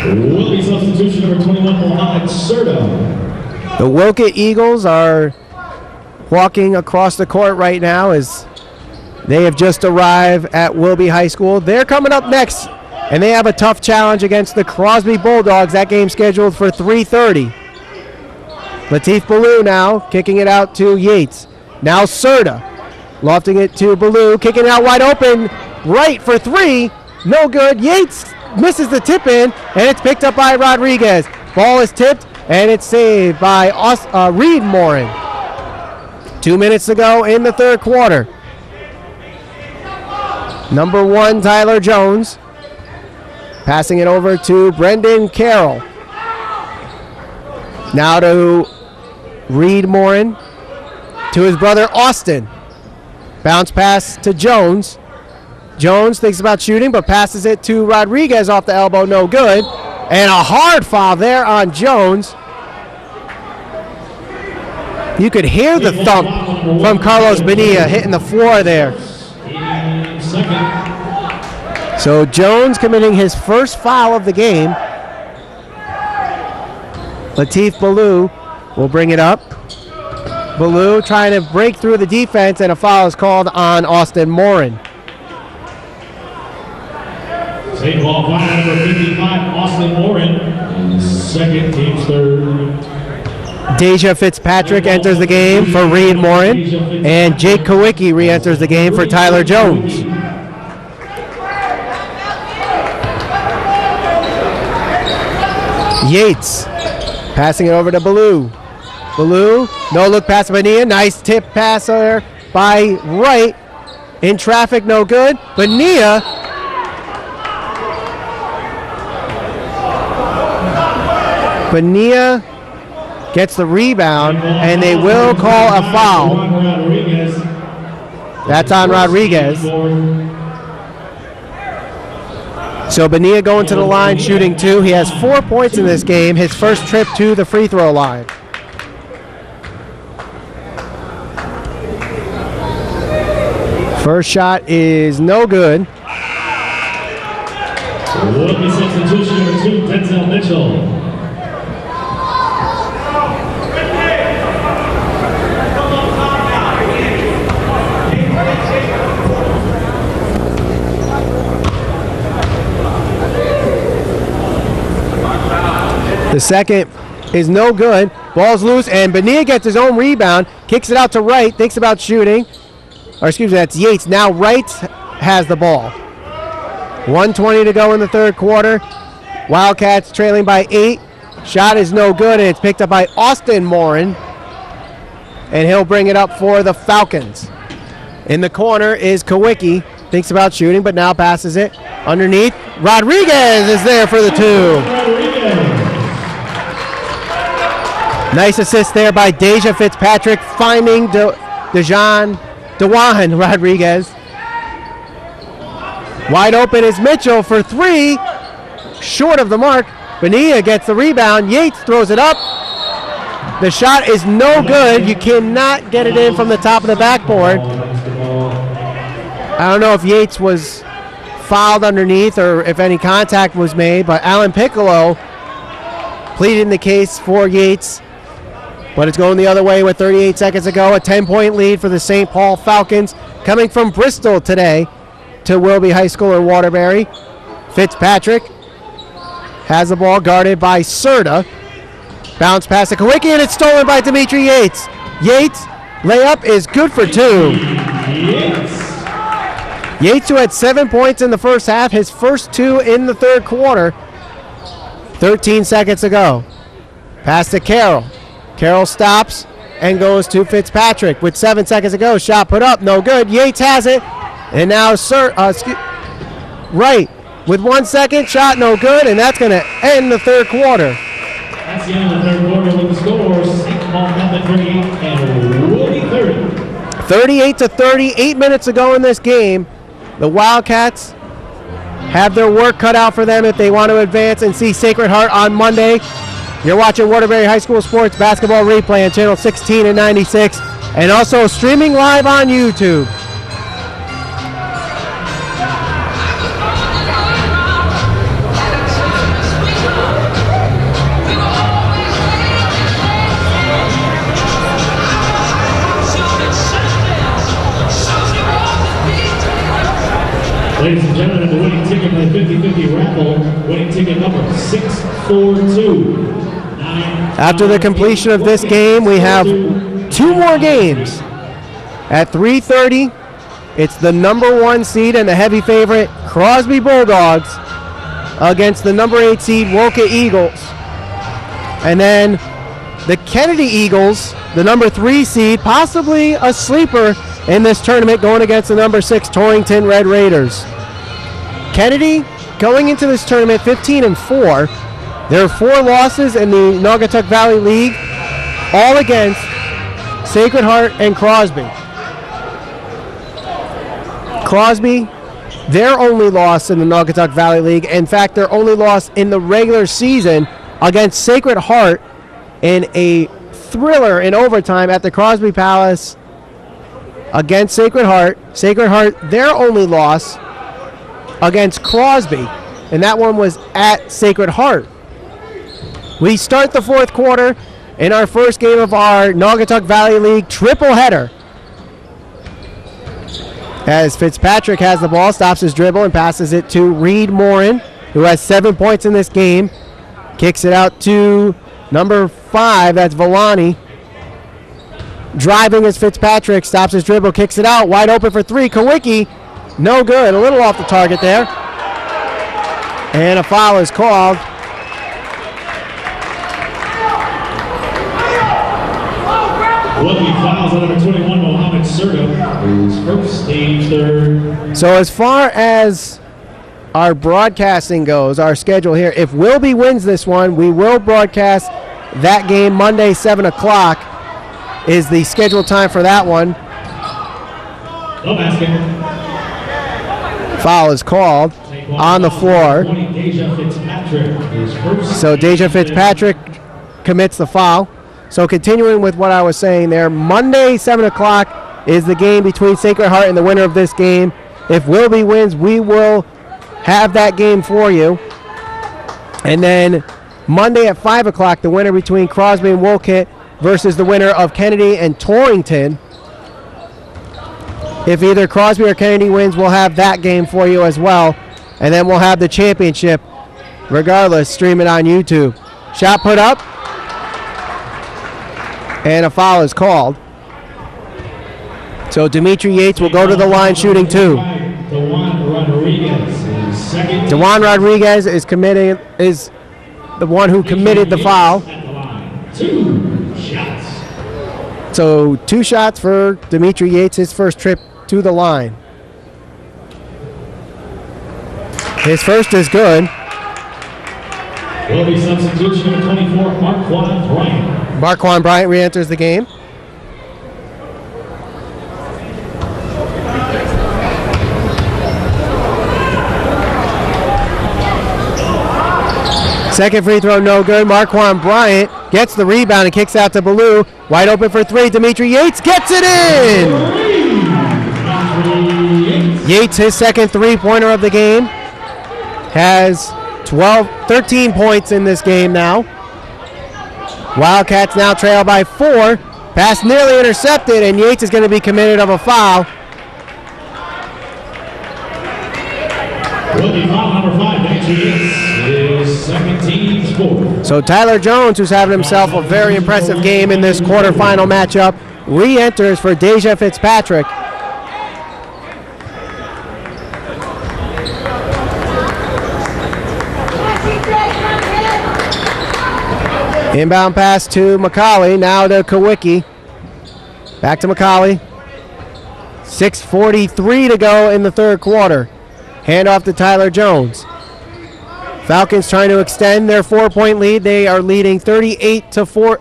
E: Wilby substitution number 21, Mohamed Serta.
C: The Wilkett Eagles are walking across the court right now as they have just arrived at Wilby High School. They're coming up next, and they have a tough challenge against the Crosby Bulldogs. That game scheduled for 3:30. Latif Ballou now kicking it out to Yates. Now Serta lofting it to Ballou, kicking it out wide open, right for three. No good. Yates misses the tip in, and it's picked up by Rodriguez. Ball is tipped, and it's saved by Reed Morin. 2 minutes to go in the third quarter. Number one, Tyler Jones. Passing it over to Brendan Carroll. Now to Reed Morin. To his brother Austin. Bounce pass to Jones. Jones thinks about shooting, but passes it to Rodriguez off the elbow, no good. And a hard foul there on Jones. You could hear the thump from Carlos Bonilla hitting the floor there. So Jones committing his first foul of the game. Latif Ballou will bring it up. Ballou trying to break through the defense, and a foul is called on Austin Morin.
E: St. Paul foul number 55, Austin Morin. Second, team's third.
C: Deja Fitzpatrick enters the game for Reed Morin, and Jake Kowicki re-enters the game for Tyler Jones. Yates passing it over to Ballou. Ballou, no look pass to Bonilla. Nice tip pass there by Wright. In traffic, no good. Bonilla gets the rebound, and they will call a foul. That's on Rodriguez. So Bonilla going to the line, shooting two. He has 4 points in this game, his first trip to the free throw line. First shot is no good.
E: Rookie substitution number 2, Denzel Mitchell.
C: The second is no good. Ball's loose, and Bonilla gets his own rebound, kicks it out to Wright, thinks about shooting. or excuse me, that's Yates. Now Wright has the ball. 1:20 to go in the third quarter. Wildcats trailing by 8. Shot is no good, and it's picked up by Austin Morin. And he'll bring it up for the Falcons. In the corner is Kawicki. Thinks about shooting, but now passes it underneath. Rodriguez is there for the 2. Nice assist there by Deja Fitzpatrick, finding Dewan Rodriguez. Wide open is Mitchell for 3. Short of the mark. Bonilla gets the rebound. Yates throws it up. The shot is no good. You cannot get it in from the top of the backboard. I don't know if Yates was fouled underneath or if any contact was made, but Alan Piccolo pleading the case for Yates. But it's going the other way with 38 seconds to go. A 10-point lead for the St. Paul Falcons coming from Bristol today to Wilby High School in Waterbury. Fitzpatrick has the ball guarded by Serta. Bounce pass to Kawicki, and it's stolen by Dimitri Yates. Yates, layup is good for 2. Yates, who had 7 points in the first half, his first 2 in the third quarter. 13 seconds to go. Pass to Carroll. Carroll stops and goes to Fitzpatrick with 7 seconds to go. Shot put up, no good. Yates has it. And now Wright with 1 second. Shot no good, and that's going to end the third quarter.
E: That's the end of the third quarter with the score. St. Paul Catholic 38 and Wilby 30.
C: 38 to 30, 8 minutes to go in this game. The Wildcats have their work cut out for them if they want to advance and see Sacred Heart on Monday. You're watching Waterbury High School Sports Basketball Replay on channel 16 and 96, and also streaming live on YouTube.
E: Ladies and gentlemen, the winning ticket for the 50-50 raffle, winning ticket number 642.
C: After the completion of this game, we have 2 more games. At 3:30, it's the number 1 seed and the heavy favorite Crosby Bulldogs against the number 8 seed Woka Eagles. And then the Kennedy Eagles, the number 3 seed, possibly a sleeper in this tournament, going against the number 6 Torrington Red Raiders. Kennedy going into this tournament 15-4. There are 4 losses in the Naugatuck Valley League, all against Sacred Heart and Crosby. Crosby, their only loss in the Naugatuck Valley League, in fact, their only loss in the regular season against Sacred Heart in a thriller in overtime at the Crosby Palace against Sacred Heart. Sacred Heart, their only loss against Crosby, and that one was at Sacred Heart. We start the fourth quarter in our first game of our Naugatuck Valley League triple header. As Fitzpatrick has the ball, stops his dribble and passes it to Reed Morin, who has 7 points in this game. Kicks it out to number 5, that's Villani. Driving is Fitzpatrick, stops his dribble, kicks it out, wide open for 3. Kawicki, no good, a little off the target there. And a foul is called.
E: Wilby fouls on number 21, Mohammed Serta, who's first, stage third.
C: So as far as our broadcasting goes, our schedule here, if Wilby wins this one, we will broadcast that game Monday, 7 o'clock is the scheduled time for that one.
E: No basket.
C: Foul is called on the floor. So Deja Fitzpatrick commits the foul. So continuing with what I was saying there, Monday, 7 o'clock is the game between Sacred Heart and the winner of this game. If Wilby wins, we will have that game for you. And then Monday at 5 o'clock, the winner between Crosby and Wolcott versus the winner of Kennedy and Torrington. If either Crosby or Kennedy wins, we'll have that game for you as well. And then we'll have the championship, regardless, stream it on YouTube. Shot put up. And a foul is called. So So Dimitri Yates will go to the line shooting 2. Dejuan Rodriguez is the one who committed the foul.
E: 2 shots.
C: So 2 shots for Dimitri Yates, his first trip to the line. His first is good.
E: Will be substitution number 24, Marquand Bryant.
C: Marquand Bryant re-enters the game. Second free throw, no good. Marquand Bryant gets the rebound and kicks out to Ballou. Wide open for 3. Dimitri Yates gets it in! Yates, his second three-pointer of the game, has 13 points in this game now. Wildcats now trail by 4. Pass nearly intercepted, and Yates is going to be committed of a foul.
E: Will be foul number 5, Dimitri Yates. His second team's 4.
C: So Tyler Jones, who's having himself a very impressive game in this quarterfinal matchup, re-enters for Deja Fitzpatrick. Inbound pass to McCauley, now to Kawicki. Back to McCauley. 6:43 to go in the third quarter. Handoff to Tyler Jones. Falcons trying to extend their 4-point lead. They are leading 34.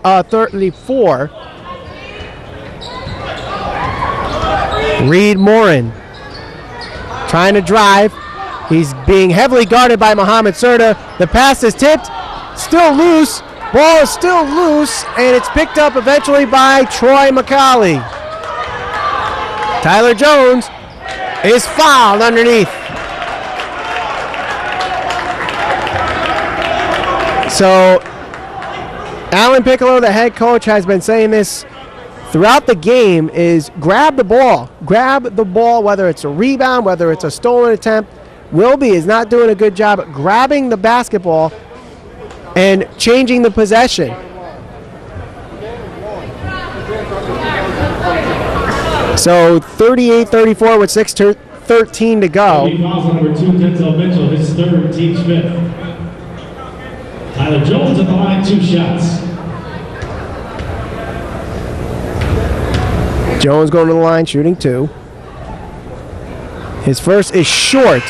C: Reed Morin trying to drive. He's being heavily guarded by Mohamed Serta. The pass is tipped, still loose. Ball is still loose, and it's picked up eventually by Troy McCauley. Tyler Jones is fouled underneath. So, Alan Piccolo, the head coach, has been saying this throughout the game, is grab the ball. Grab the ball, whether it's a rebound, whether it's a stolen attempt. Wilby is not doing a good job at grabbing the basketball and changing the possession. So 38-34 with 6:13 to go.
E: Number 2, Denzel Mitchell, his third, team's 5th. Tyler Jones at the line, 2 shots.
C: Jones going to the line, shooting 2. His first is short.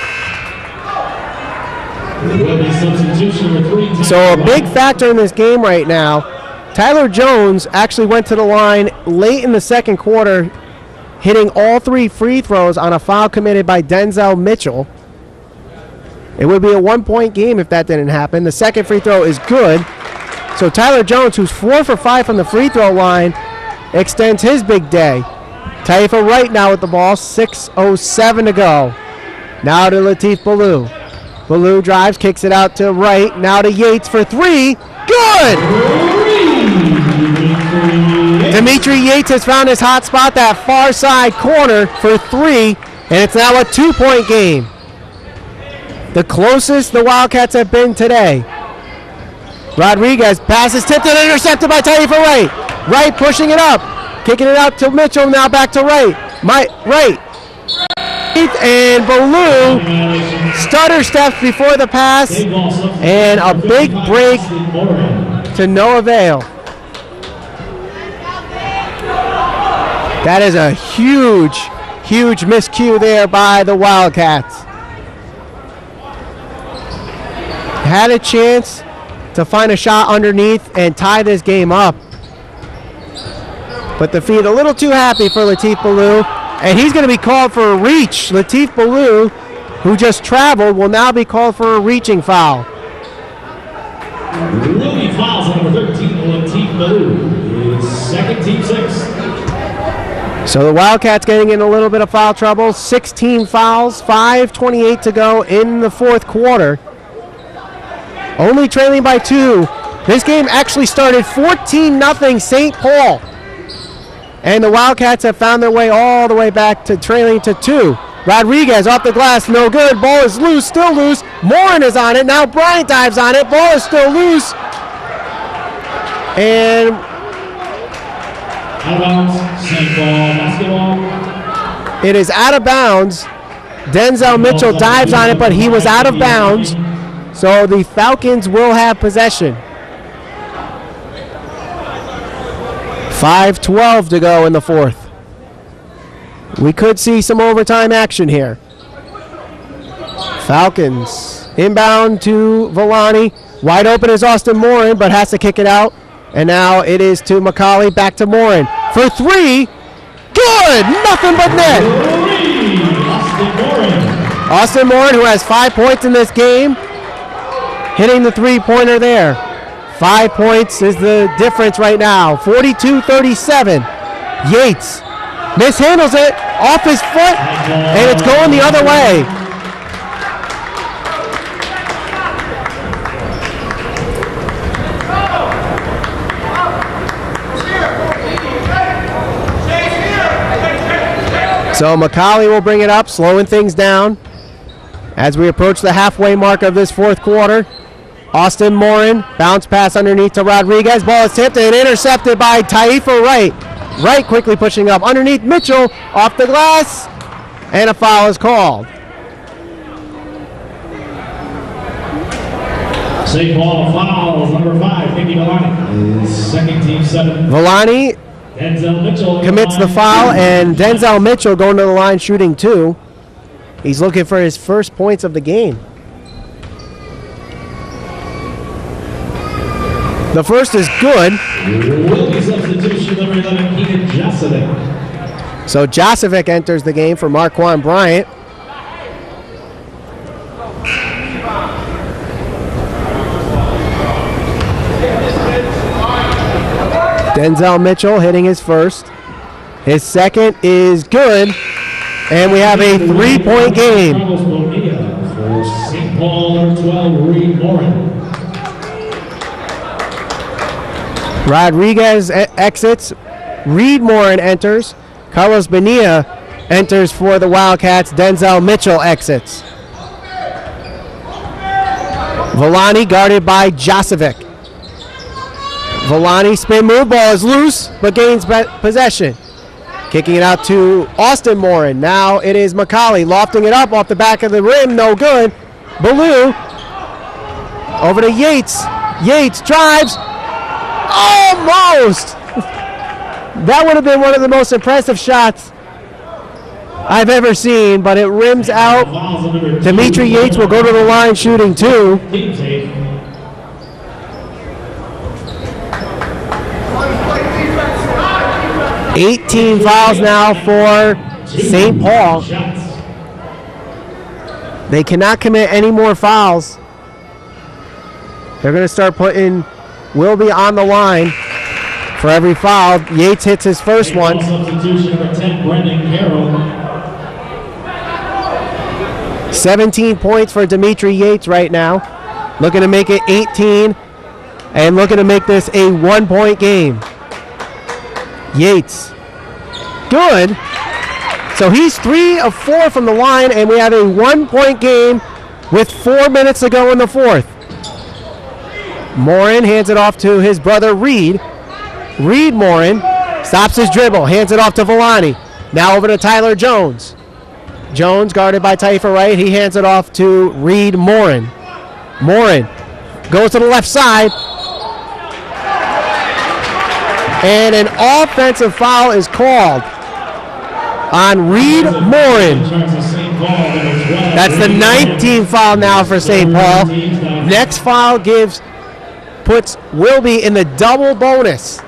E: Will be substitution number 3.
C: So a big factor in this game right now, Tyler Jones actually went to the line late in the second quarter, hitting all 3 free throws on a foul committed by Denzel Mitchell. It would be a 1-point game if that didn't happen. The second free throw is good. So Tyler Jones, who's 4 for 5 from the free throw line, extends his big day. Taifa Wright now with the ball, 6:07 to go. Now to Latif Ballou. Ballou drives, kicks it out to Wright. Now to Yates for 3. Good! Dimitri Yates has found his hot spot, that far side corner for 3, and it's now a 2-point game. The closest the Wildcats have been today. Rodriguez passes tipped and intercepted by Taifa Wright. Wright pushing it up, kicking it out to Mitchell, now back to Wright. Wright. And Ballou stutter steps before the pass, and a big break to no avail. That is a huge miscue there by the Wildcats. Had a chance to find a shot underneath and tie this game up. But the feet a little too happy for Latif Ballou, and he's going to be called for a reach. Latif Ballou, who just traveled, will now be called for a reaching foul.
E: Wilby fouls on number 13, Latif Ballou. His second, team 6.
C: So the Wildcats getting in a little bit of foul trouble. 16 fouls, 5:28 to go in the fourth quarter. Only trailing by 2. This game actually started 14-0 St. Paul. And the Wildcats have found their way all the way back to trailing to 2. Rodriguez off the glass, no good. Ball is loose, still loose. Morin is on it. Now Bryant dives on it. Ball is still loose. And
E: out of bounds, St. Paul basketball.
C: It is out of bounds. Denzel Mitchell dives on it, but he was out of bounds. So the Falcons will have possession. 5:12 to go in the fourth. We could see some overtime action here. Falcons inbound to Villani. Wide open is Austin Morin, but has to kick it out. And now it is to McCauley, back to Morin. For three, good, nothing but net. Austin Morin, who has 5 points in this game, hitting the three-pointer there. 5 points is the difference right now. 42-37. Yates mishandles it off his foot, and it's going the other way. So McCauley will bring it up, slowing things down as we approach the halfway mark of this fourth quarter. Austin Morin, bounce pass underneath to Rodriguez. Ball is tipped and intercepted by Taifa Wright. Wright quickly pushing up underneath Mitchell, off the glass, and a foul is called.
E: St. Paul fouls number 5, Nicky Villani. Second team 7.
C: Villani
E: Denzel Mitchell
C: commits the foul, and Denzel Mitchell going to the line shooting 2. He's looking for his first points of the game. The first is good.
E: Wilby substitution number 11, Keenan Josovic.
C: So Josovic enters the game for Marquand Bryant. Denzel Mitchell hitting his first. His second is good. And we have a 3-point game.
E: For St. Paul, number 12, Reed Morin.
C: Rodriguez exits. Reed Morin enters. Carlos Bonilla enters for the Wildcats. Denzel Mitchell exits. Villani guarded by Josovic. Villani spin move, ball is loose, but gains possession. Kicking it out to Austin Morin. Now it is McCauley lofting it up off the back of the rim, no good. Ballou over to Yates. Yates drives. Almost! That would have been one of the most impressive shots I've ever seen, but it rims out. Dimitri Yates will go to the line shooting 2. 18 fouls now for St. Paul. They cannot commit any more fouls. They're going to start putting Wilby on the line for every foul. Yates hits his first one.
E: Substitution number 10, Brendan Carroll.
C: 17 points for Dimitri Yates right now. Looking to make it 18 and looking to make this a 1-point game. Yates. Good. So he's 3 of 4 from the line, and we have a 1-point game with 4 minutes to go in the fourth. Morin hands it off to his brother Reed. Reed Morin stops his dribble, hands it off to Villani. Now over to Tyler Jones. Jones guarded by Taifa Wright. He hands it off to Reed Morin. Morin goes to the left side. And an offensive foul is called on Reed Morin. That's the 19th foul now for St. Paul. Next foul puts Wilby in the double bonus.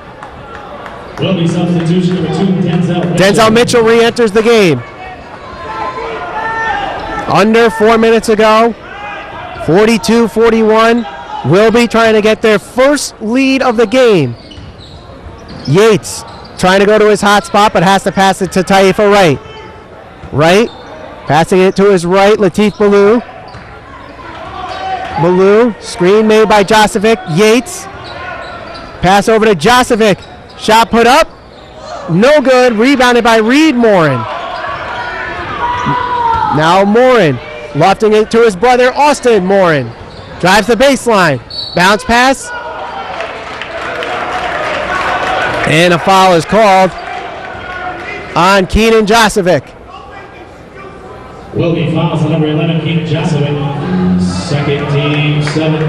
E: Wilby substitution number 2, Denzel Mitchell.
C: Denzel Mitchell re-enters the game. Under 4 minutes ago, 42-41. Wilby trying to get their first lead of the game. Yates trying to go to his hot spot, but has to pass it to Taifa Wright. Wright passing it to his right, Latif Ballou. Ballou, screen made by Josovic. Yates, pass over to Josovic. Shot put up, no good. Rebounded by Reed Morin. Now Morin, lofting it to his brother Austin Morin. Drives the baseline, bounce pass. And a foul is called on Keenan Josovic.
E: Wilby fouls on number 11, Keenan Jocelyn. Second team, 7.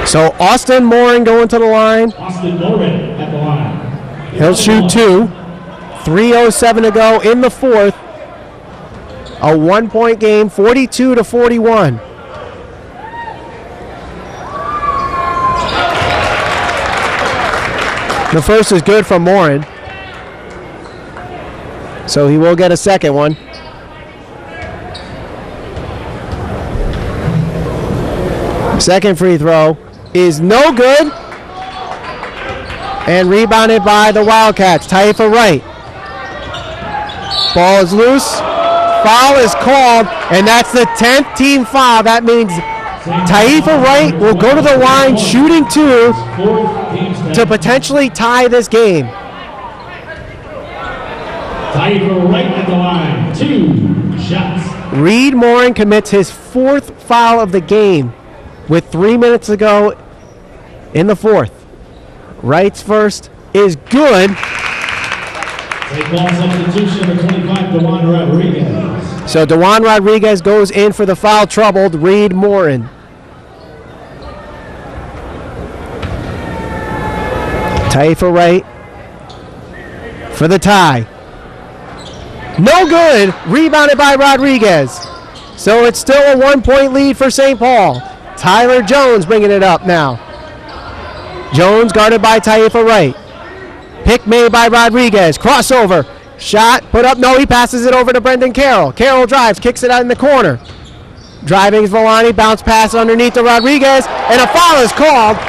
C: So Austin Morin going to the line.
E: Austin Morin at the line.
C: He'll shoot 2. 3:07 to go in the fourth. A 1-point game, 42-41. The first is good from Morin. So he will get a second one. Second free throw is no good. And rebounded by the Wildcats. Taifa Wright. Ball is loose. Foul is called, and that's the 10th team foul. That means Taifa Wright will go to the line shooting 2 to potentially tie this game.
E: Taifa Wright at the line. 2 shots.
C: Reed Morin commits his 4th foul of the game with 3 minutes to go in the fourth. Wright's first is good.
E: Take ball substitution, number 25, DeJuan Rodriguez.
C: So DeJuan Rodriguez goes in for the foul-troubled Reed Morin. Taifa Wright for the tie. No good. Rebounded by Rodriguez. So it's still a 1-point lead for St. Paul. Tyler Jones bringing it up now. Jones guarded by Taifa Wright. Pick made by Rodriguez. Crossover. Shot. Put up. No, he passes it over to Brendan Carroll. Carroll drives. Kicks it out in the corner. Driving is Villani. Bounce pass underneath to Rodriguez. And a foul is called.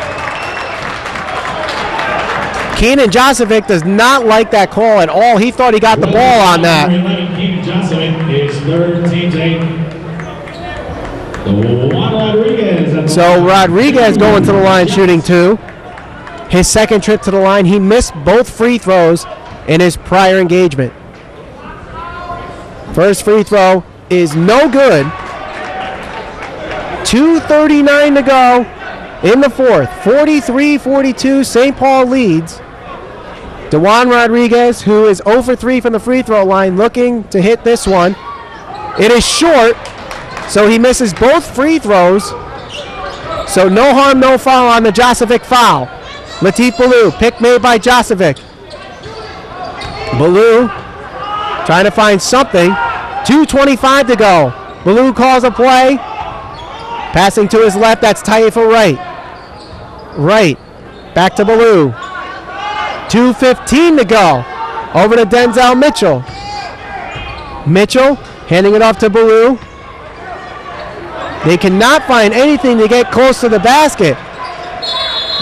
C: Keenan Josevic does not like that call at all. He thought he got the ball on that.
E: Keenan Josevic is third team's 8.
C: So Rodriguez going to the line shooting 2. His second trip to the line, he missed both free throws in his prior engagement. First free throw is no good. 2:39 to go in the fourth. 43-42, St. Paul leads. DeJuan Rodriguez, who is 0 for 3 from the free throw line, looking to hit this one. It is short, so he misses both free throws. So no harm, no foul on the Josevic foul. Latif Ballou, pick made by Josevic. Ballou trying to find something. 2:25 to go. Ballou calls a play. Passing to his left, that's Taifa Wright. Wright, back to Ballou. 2:15 to go. Over to Denzel Mitchell. Mitchell handing it off to Ballou. They cannot find anything to get close to the basket.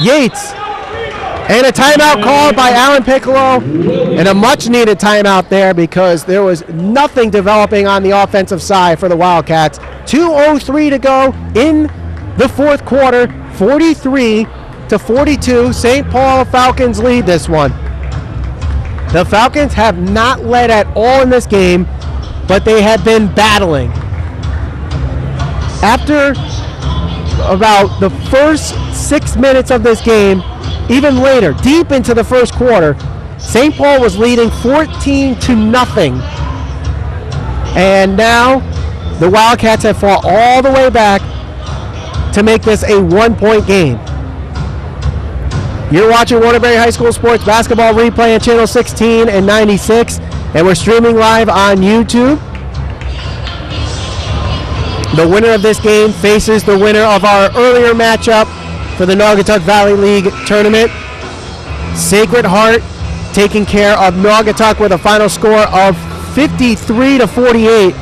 C: Yates. And a timeout called by Alan Piccolo. And a much-needed timeout there because there was nothing developing on the offensive side for the Wildcats. 2:03 to go in the fourth quarter. 43-42. St. Paul Falcons lead this one. The Falcons have not led at all in this game, but they have been battling. After about the first 6 minutes of this game, even later, deep into the first quarter, St. Paul was leading 14-0. And now the Wildcats have fought all the way back to make this a 1-point game. You're watching Waterbury High School Sports Basketball Replay on Channel 16 and 96, and we're streaming live on YouTube. The winner of this game faces the winner of our earlier matchup for the Naugatuck Valley League tournament. Sacred Heart taking care of Naugatuck with a final score of 53-48.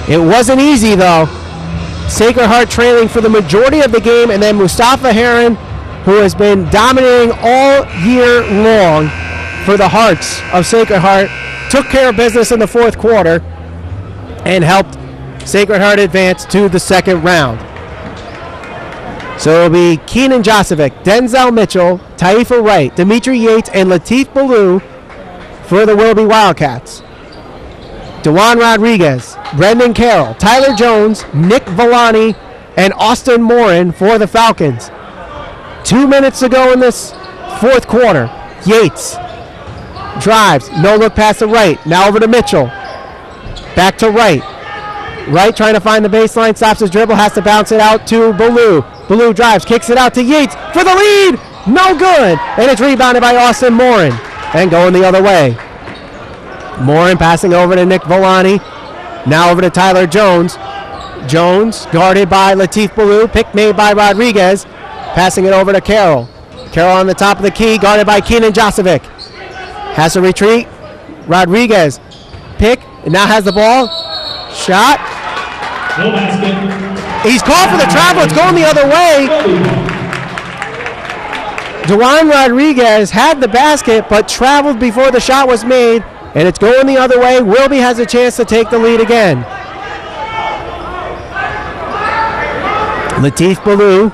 C: It wasn't easy though. Sacred Heart trailing for the majority of the game, and then Mustafa Heron, who has been dominating all year long for the Hearts of Sacred Heart, took care of business in the fourth quarter and helped Sacred Heart advance to the second round. So it'll be Keenan Josevic, Denzel Mitchell, Taifa Wright, Dimitri Yates, and Latif Ballou for the Wilby Wildcats. DeJuan Rodriguez, Brendan Carroll, Tyler Jones, Nick Villani, and Austin Morin for the Falcons. 2 minutes to go in this fourth quarter. Yates drives, no look past the right. Now over to Mitchell. Back to Wright. Wright trying to find the baseline, stops his dribble, has to bounce it out to Ballou. Ballou drives, kicks it out to Yates for the lead. No good. And it's rebounded by Austin Morin. And going the other way. Morin passing over to Nick Villani. Now over to Tyler Jones. Jones guarded by Latif Ballou. Pick made by Rodriguez. Passing it over to Carroll. Carroll on the top of the key, guarded by Keenan Josovic. Has to retreat. Rodriguez. Pick. And now has the ball. Shot.
E: No basket.
C: He's called for the travel. It's going the other way. Dewan Rodriguez had the basket, but traveled before the shot was made, and it's going the other way. Wilby has a chance to take the lead again. Latif Ballou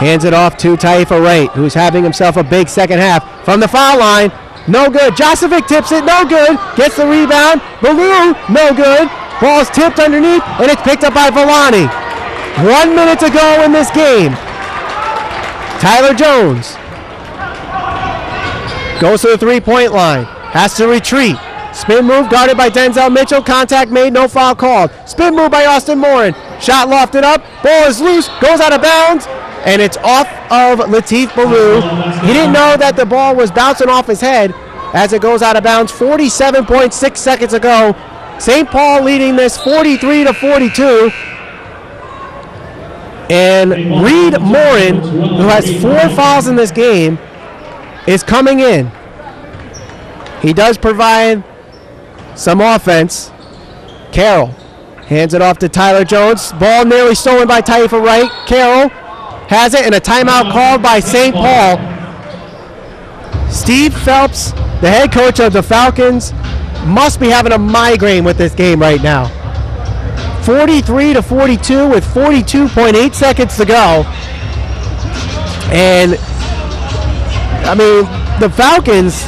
C: hands it off to Taifa Wright, who's having himself a big second half. From the foul line, no good. Josovic tips it, no good. Gets the rebound. Ballou, no good. Ball's tipped underneath, and it's picked up by Villani. 1 minute to go in this game. Tyler Jones goes to the three-point line. Has to retreat. Spin move guarded by Denzel Mitchell. Contact made, no foul called. Spin move by Austin Morin. Shot lofted up. Ball is loose, goes out of bounds, and it's off of Latif Ballou. He didn't know that the ball was bouncing off his head as it goes out of bounds. 47.6 seconds ago. St. Paul leading this 43-42. And Reed Morin, who has 4 fouls in this game, is coming in. He does provide some offense. Carroll hands it off to Tyler Jones. Ball nearly stolen by Taifa Wright. Carroll has it, and a timeout called by St. Paul. Steve Phelps, the head coach of the Falcons, must be having a migraine with this game right now. 43-42 with 42.8 seconds to go. And, I mean, the Falcons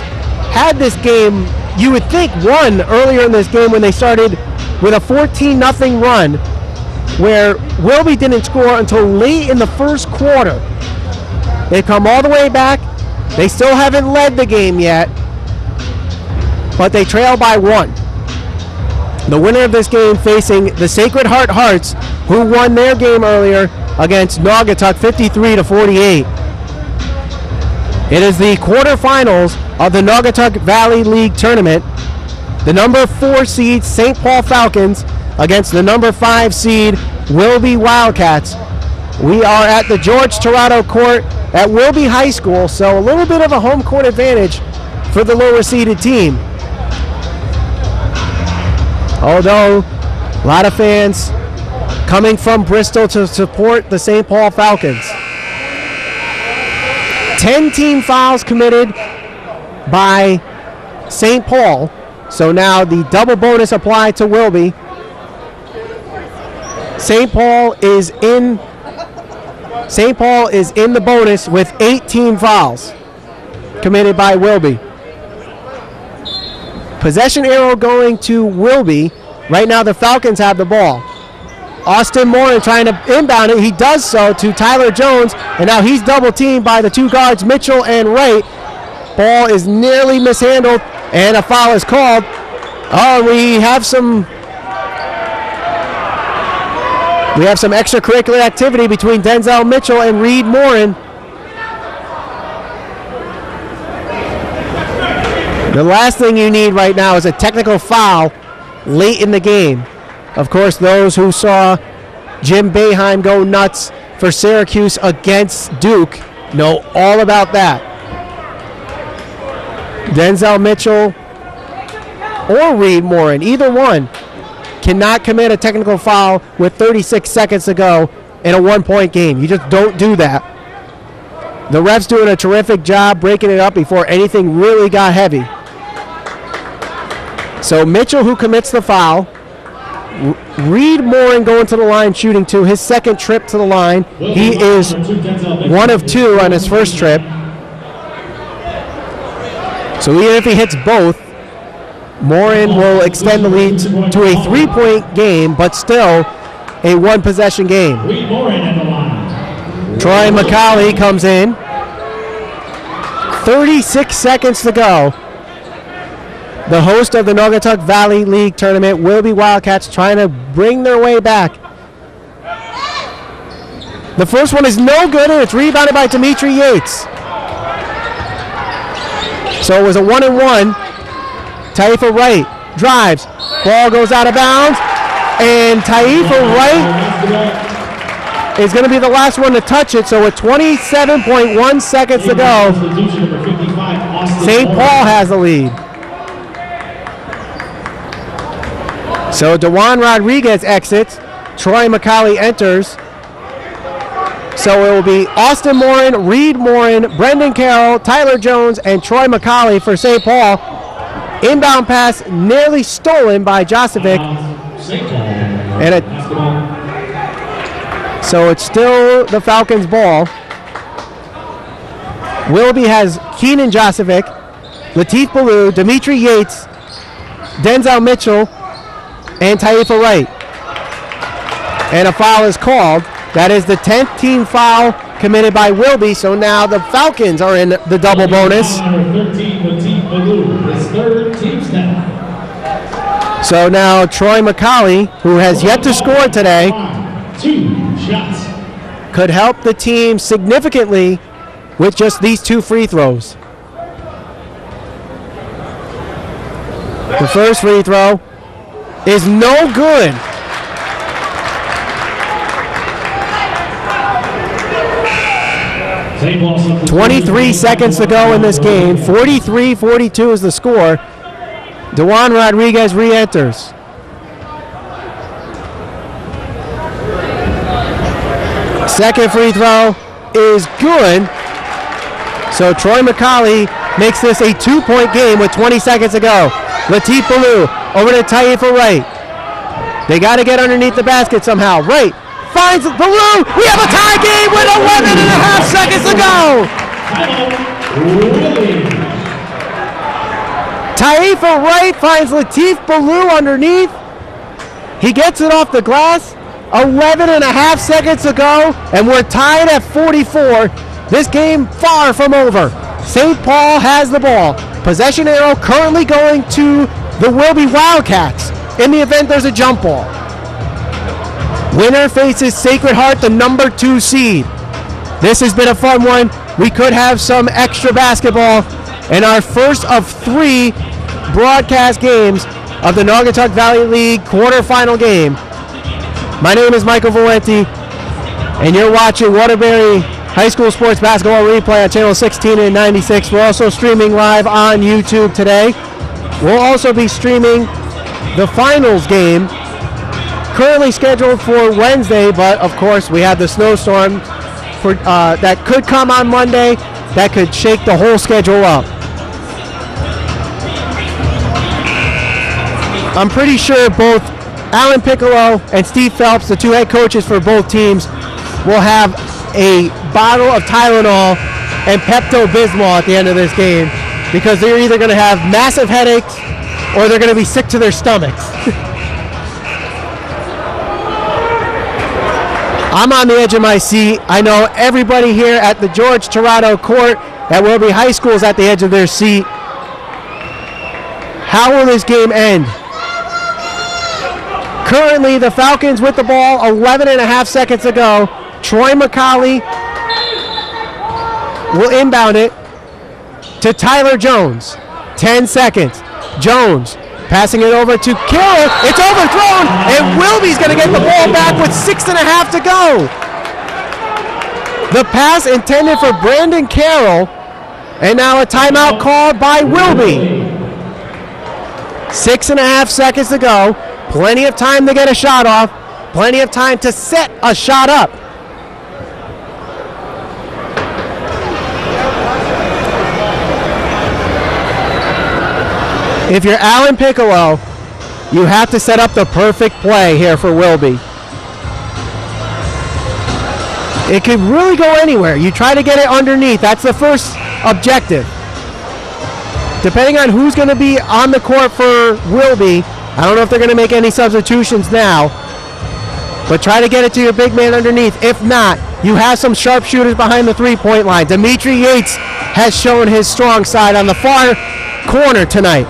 C: had this game, you would think, won earlier in this game when they started with a 14-0 run, where Wilby didn't score until late in the first quarter. They've come all the way back. They still haven't led the game yet, but they trail by 1. The winner of this game facing the Sacred Heart Hearts, who won their game earlier against Naugatuck 53-48. It is the quarterfinals of the Naugatuck Valley League Tournament. The number 4 seed St. Paul Falcons against the number 5 seed Wilby Wildcats. We are at the George Torado Court at Wilby High School, so a little bit of a home court advantage for the lower seeded team. Although a lot of fans coming from Bristol to support the St. Paul Falcons. 10 team fouls committed by St. Paul. So now the double bonus applied to Wilby. St. Paul is in the bonus with 18 fouls committed by Wilby. Possession arrow going to Wilby. Right now the Falcons have the ball. Austin Morin trying to inbound it. He does so to Tyler Jones, and now he's double teamed by the 2 guards, Mitchell and Wright. Ball is nearly mishandled, and a foul is called. Oh, we have some extracurricular activity between Denzel Mitchell and Reed Morin. The last thing you need right now is a technical foul late in the game. Of course, those who saw Jim Boeheim go nuts for Syracuse against Duke know all about that. Denzel Mitchell or Reed Morin, either one, cannot commit a technical foul with 36 seconds to go in a 1-point game. You just don't do that. The refs doing a terrific job breaking it up before anything really got heavy. So Mitchell, who commits the foul. Reed Morin going to the line shooting 2. His second trip to the line. He is 1 of 2 on his first trip. So even if he hits both, Morin will extend the lead to a 3-point game, but still a 1-possession game. Troy McCauley comes in. 36 seconds to go. the host of the Naugatuck Valley League tournament, Wilby Wildcats, trying to bring their way back. The first one is no good, and it's rebounded by Dimitri Yates. So it was a 1-and-1. Taifa Wright drives. Ball goes out of bounds. And Taifa Wright is going to be the last one to touch it. So with 27.1 seconds to go, St. Paul has the lead. So DeJuan Rodriguez exits. Troy McCauley enters. So it will be Austin Morin, Reed Morin, Brendan Carroll, Tyler Jones, and Troy McCauley for St. Paul. Inbound pass nearly stolen by Josevic. So it's still the Falcons' ball. Wilby has Keenan Josevic, Latif Ballou, Dimitri Yates, Denzel Mitchell, and Taifa Wright. And a foul is called. That is the 10th team foul committed by Wilby, so now the Falcons are in the double bonus. So now Troy McCauley, who has yet to score today, could help the team significantly with just these 2 free throws. The first free throw is no good. 23 seconds to go in this game. 43-42 is the score. DeJuan Rodriguez re-enters. Second free throw is good. So Troy McCauley makes this a 2-point game with 20 seconds to go. Latif Ballou over to Taifa Wright. They got to get underneath the basket somehow. Wright finds Ballou. We have a tie game with 11.5 seconds to go. Taifa Wright finds Latif Ballou underneath. He gets it off the glass. 11.5 seconds to go, and we're tied at 44. This game far from over. St. Paul has the ball. Possession arrow currently going to the Wilby Wildcats in the event there's a jump ball. Winner faces Sacred Heart, the number 2 seed. This has been a fun one. We could have some extra basketball in our first of 3 broadcast games of the Naugatuck Valley League quarterfinal game. My name is Michael Valenti, and you're watching Waterbury High School Sports Basketball Replay on Channel 16 and 96. We're also streaming live on YouTube today. We'll also be streaming the finals game, currently scheduled for Wednesday, but of course we have the snowstorm that could come on Monday that could shake the whole schedule up. I'm pretty sure both Alan Piccolo and Steve Phelps, the 2 head coaches for both teams, will have a bottle of Tylenol and Pepto-Bismol at the end of this game, because they're either going to have massive headaches or they're going to be sick to their stomachs. I'm on the edge of my seat. I know everybody here at the George Torado Court at Wilby High School is at the edge of their seat. How will this game end? Currently, the Falcons with the ball, 11.5 seconds to go. Troy McCauley will inbound it to Tyler Jones. 10 seconds. Jones passing it over to Carroll. It's overthrown, and Wilby's going to get the ball back with 6.5 to go. The pass intended for Brandon Carroll, and now a timeout called by Wilby. 6.5 seconds to go. Plenty of time to get a shot off. Plenty of time to set a shot up. If you're Alan Piccolo, you have to set up the perfect play here for Wilby. It could really go anywhere. You try to get it underneath. That's the first objective. Depending on who's going to be on the court for Wilby, I don't know if they're going to make any substitutions now, but try to get it to your big man underneath. If not, you have some sharpshooters behind the three-point line. Dimitri Yates has shown his strong side on the far corner tonight.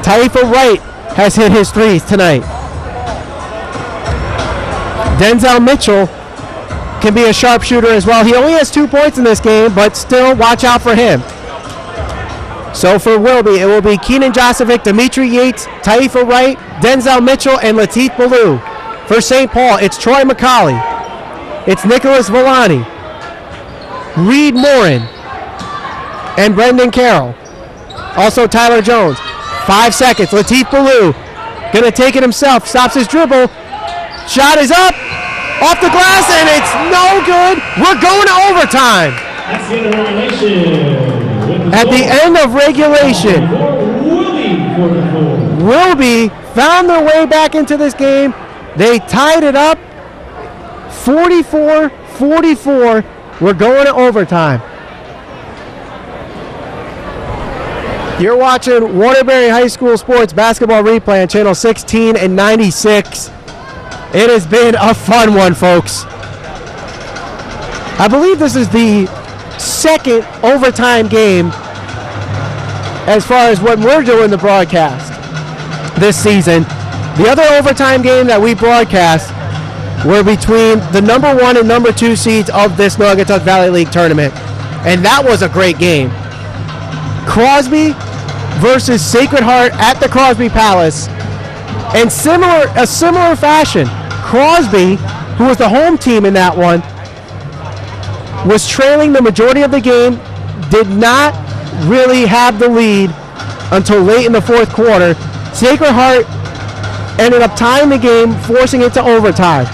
C: Taifa Wright has hit his threes tonight. Denzel Mitchell can be a sharpshooter as well. He only has 2 points in this game, but still watch out for him. So for Wilby, it will be Keenan Josovic, Dimitri Yates, Taifa Wright, Denzel Mitchell, and Latif Ballou. For St. Paul, it's Troy McCauley. It's Nicholas Villani, Reed Morin, and Brendan Carroll. Also Tyler Jones. 5 seconds. Latif Ballou gonna take it himself. Stops his dribble. Shot is up. Off the glass, and it's no good. We're going to overtime.
E: That's the end of regulation.
C: At the end of regulation, Wilby found their way back into this game. They tied it up 44-44. We're going to overtime. You're watching Waterbury High School Sports Basketball Replay on Channel 16 and 96. It has been a fun one, folks. I believe this is the second overtime game as far as what we're doing the broadcast this season. The other overtime game that we broadcast were between the number 1 and number 2 seeds of this Naugatuck Valley League tournament, and that was a great game. Crosby versus Sacred Heart at the Crosby Palace. In a similar fashion, Crosby, who was the home team in that one, was trailing the majority of the game, did not really have the lead until late in the fourth quarter. Sacred Heart ended up tying the game, forcing it to overtime.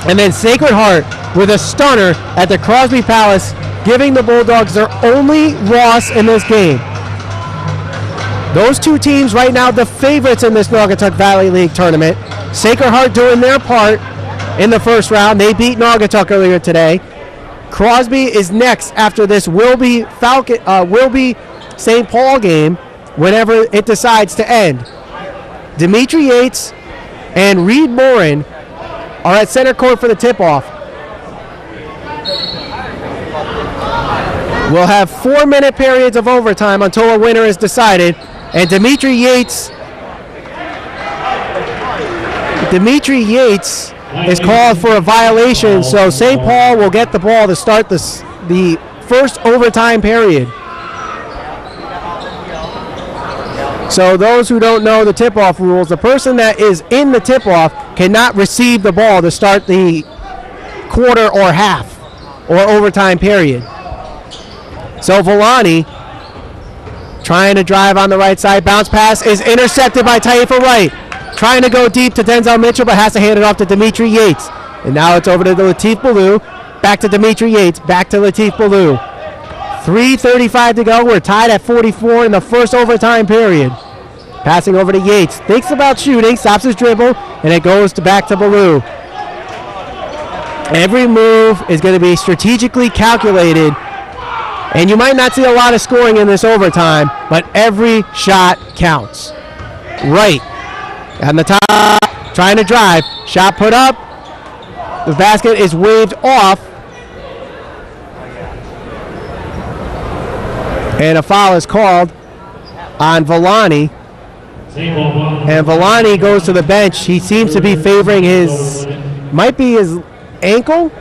C: And then Sacred Heart with a stunner at the Crosby Palace, giving the Bulldogs their only loss in this game. Those two teams right now the favorites in this Naugatuck Valley League tournament. Sacred Heart doing their part in the first round. They beat Naugatuck earlier today. Crosby is next after this Wilby St. Paul game whenever it decides to end. Dimitri Yates and Reed Morin are at center court for the tip-off. We'll have 4-minute periods of overtime until a winner is decided. And Dimitri Yates is called for a violation, so St. Paul will get the ball to start the first overtime period. So those who don't know the tip-off rules, the person that is in the tip-off cannot receive the ball to start the quarter or half or overtime period. So Villani trying to drive on the right side. Bounce pass is intercepted by Taifa Wright. Trying to go deep to Denzel Mitchell, but has to hand it off to Dimitri Yates. And now it's over to Latif Ballou. Back to Dimitri Yates. Back to Latif Ballou. 3:35 to go. We're tied at 44 in the first overtime period. Passing over to Yates. Thinks about shooting. Stops his dribble. And it goes back to Ballou. Every move is going to be strategically calculated. And you might not see a lot of scoring in this overtime, but every shot counts. Right. On the top, trying to drive. Shot put up. The basket is waved off. And a foul is called on Villani. And Villani goes to the bench. He seems to be favoring might be his ankle.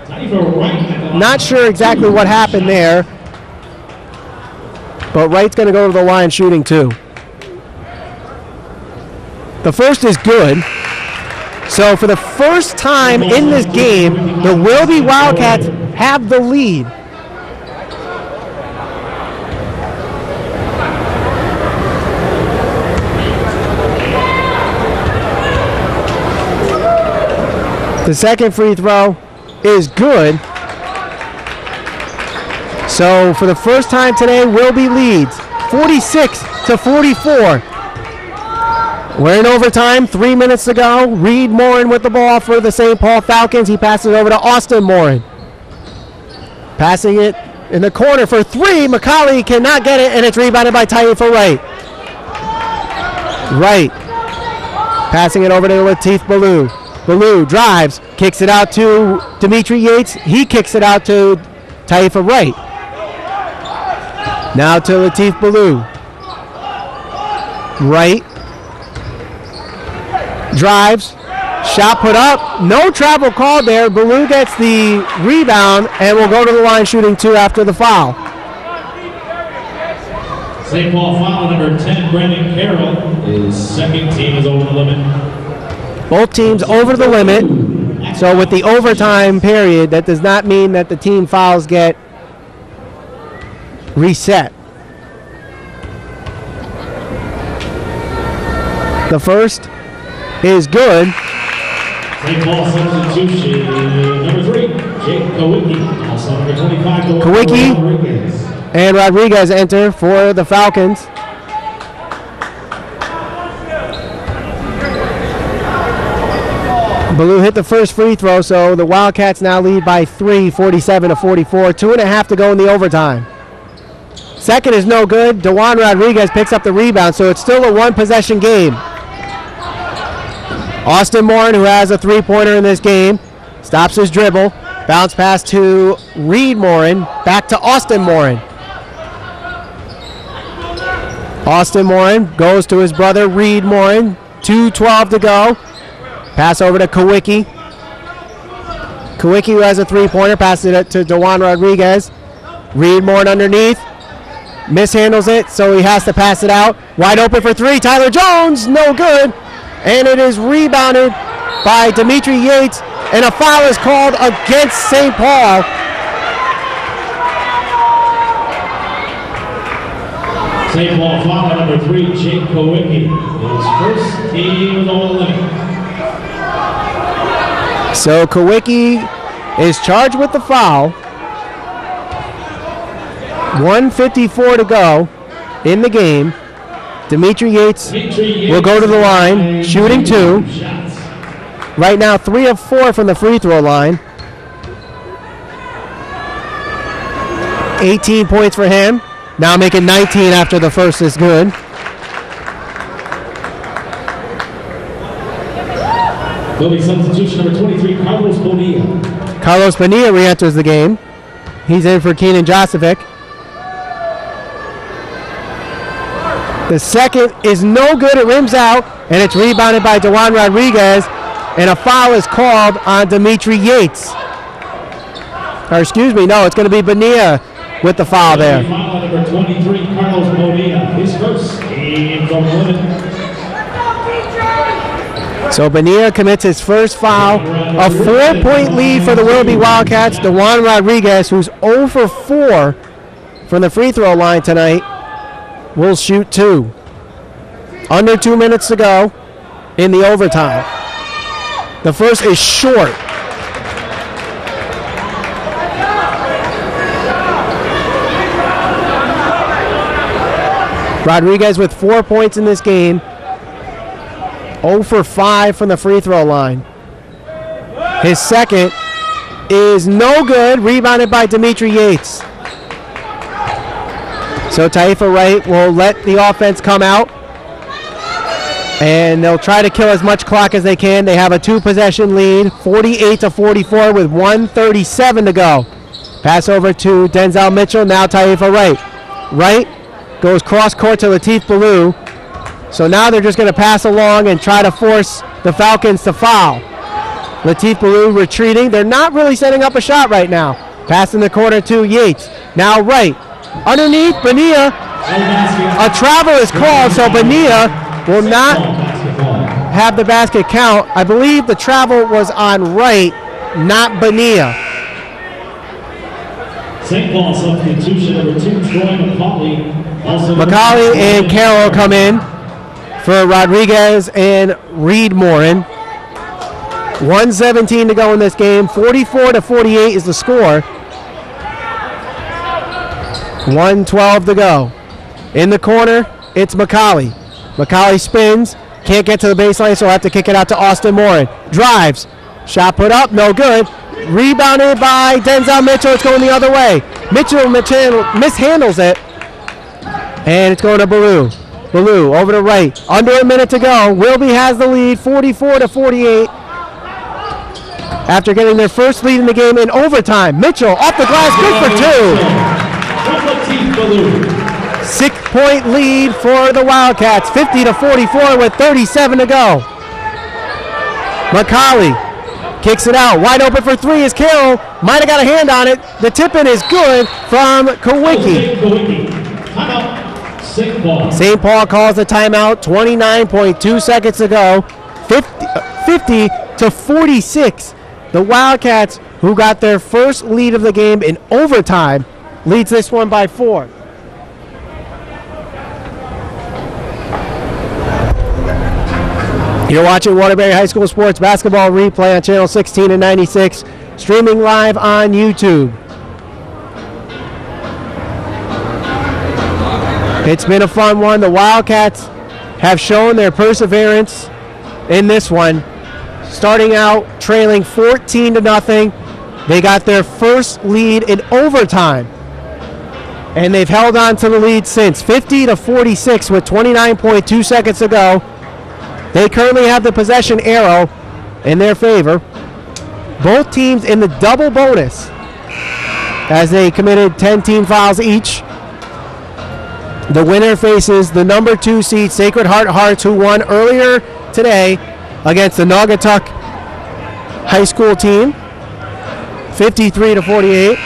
C: Not sure exactly what happened there. But Wright's going to go to the line shooting too. The first is good. So for the first time in this game, the Wilby Wildcats have the lead. The second free throw is good. So for the first time today, Wilby leads 46-44. We're in overtime, 3 minutes to go. Reed Morin with the ball for the St. Paul Falcons. He passes it over to Austin Morin. Passing it in the corner for three. McCauley cannot get it, and it's rebounded by Taifa Wright. Wright passing it over to Latif Ballou. Ballou drives, kicks it out to Dimitri Yates. He kicks it out to Taifa Wright. Now to Latif Ballou. Right. Drives. Shot put up. No travel called there. Ballou gets the rebound and will go to the line shooting 2 after the foul.
E: St. Paul foul number 10, Brandon Carroll. His second team is over the limit.
C: Both teams over the limit. So with the overtime period, that does not mean that the team fouls get reset. The first is good.
E: St. Paul substitution number 3, Jake Kowicki. Also number 25,
C: Kowicki
E: Rodriguez.
C: and Rodriguez enter for the Falcons. Ballou hit the first free throw, so the Wildcats now lead by 3, 47-44. 2.5 to go in the overtime. Second is no good. DeJuan Rodriguez picks up the rebound, so it's still a one-possession game. Austin Morin, who has a three-pointer in this game, stops his dribble. Bounce pass to Reed Morin. Back to Austin Morin. Austin Morin goes to his brother Reed Morin. 2:12 to go. Pass over to Kowicki. Kowicki, who has a three-pointer, passes it to DeJuan Rodriguez. Reed Morin underneath. Mishandles it, so he has to pass it out. Wide open for 3. Tyler Jones, no good. And it is rebounded by Dimitri Yates, and a foul is called against St. Paul.
E: St. Paul foul number 3, Jake Kowicki. His first team is over the limit.
C: So Kowicki is charged with the foul. 1:54 to go in the game. Dimitri Yates will go to the line, shooting 2. Right now, 3 of 4 from the free throw line. 18 points for him. Now making 19 after the first is good.
E: Wilby substitution number 23, Carlos Bonilla.
C: Carlos Bonilla re-enters the game. He's in for Keenan Josevic. The second is no good. It rims out, and it's rebounded by DeJuan Rodriguez, and a foul is called on Dimitri Yates. Or excuse me, no, it's going to be Bonilla with the foul there.
E: Foul number 23, Carlos Bonilla. His first team from the limit.
C: So Bonilla commits his first foul. A 4-point lead for the Wilby Wildcats. DeJuan Rodriguez, who's 0 for 4 from the free throw line tonight, will shoot 2. Under 2 minutes to go in the overtime. The first is short. Rodriguez with 4 points in this game. 0 for 5 from the free throw line. His second is no good, rebounded by Dimitri Yates. So Taifa Wright will let the offense come out, and they'll try to kill as much clock as they can. They have a 2-possession lead, 48-44 with 1:37 to go. Pass over to Denzel Mitchell, now Taifa Wright. Wright goes cross court to Latif Ballou. So now they're just going to pass along and try to force the Falcons to foul. Latif Ballou retreating. They're not really setting up a shot right now. Pass in the corner to Yates. Now Wright. Underneath, Bonilla. A travel is called, so Bonilla will not have the basket count. I believe the travel was on Wright, not Bonilla.
E: St. Paul substitution number 2, Troy McCauley.
C: McCauley and Carroll come in for Rodriguez and Reed Morin. 1:17 to go in this game. 44-48 is the score. 1:12 to go. In the corner, it's McCauley. McCauley spins, can't get to the baseline, so he'll have to kick it out to Austin Morin. Drives, shot put up, no good. Rebounded by Denzel Mitchell, it's going the other way. Mitchell mishandles it, and it's going to Ballou. Ballou over to Wright. Under a minute to go. Wilby has the lead, 44-48. After getting their first lead in the game in overtime. Mitchell off the glass, good for 2. 6-point lead for the Wildcats, 50-44 with 37 to go. McCauley kicks it out. Wide open for three is Carroll. Might have got a hand on it. The tip-in is good from Kowicki.
E: Timeout. St. Paul.
C: St. Paul calls the timeout. 29.2 seconds to go. 50-46. The Wildcats, who got their first lead of the game in overtime, leads this one by 4. You're watching Waterbury High School Sports Basketball Replay on Channel 16 and 96, streaming live on YouTube. It's been a fun one. The Wildcats have shown their perseverance in this one. Starting out trailing 14-0. They got their first lead in overtime. And they've held on to the lead since, 50-46 with 29.2 seconds to go. They currently have the possession arrow in their favor. Both teams in the double bonus as they committed 10 team fouls each. The winner faces the number 2 seed Sacred Heart Hearts, who won earlier today against the Naugatuck High School team, 53-48.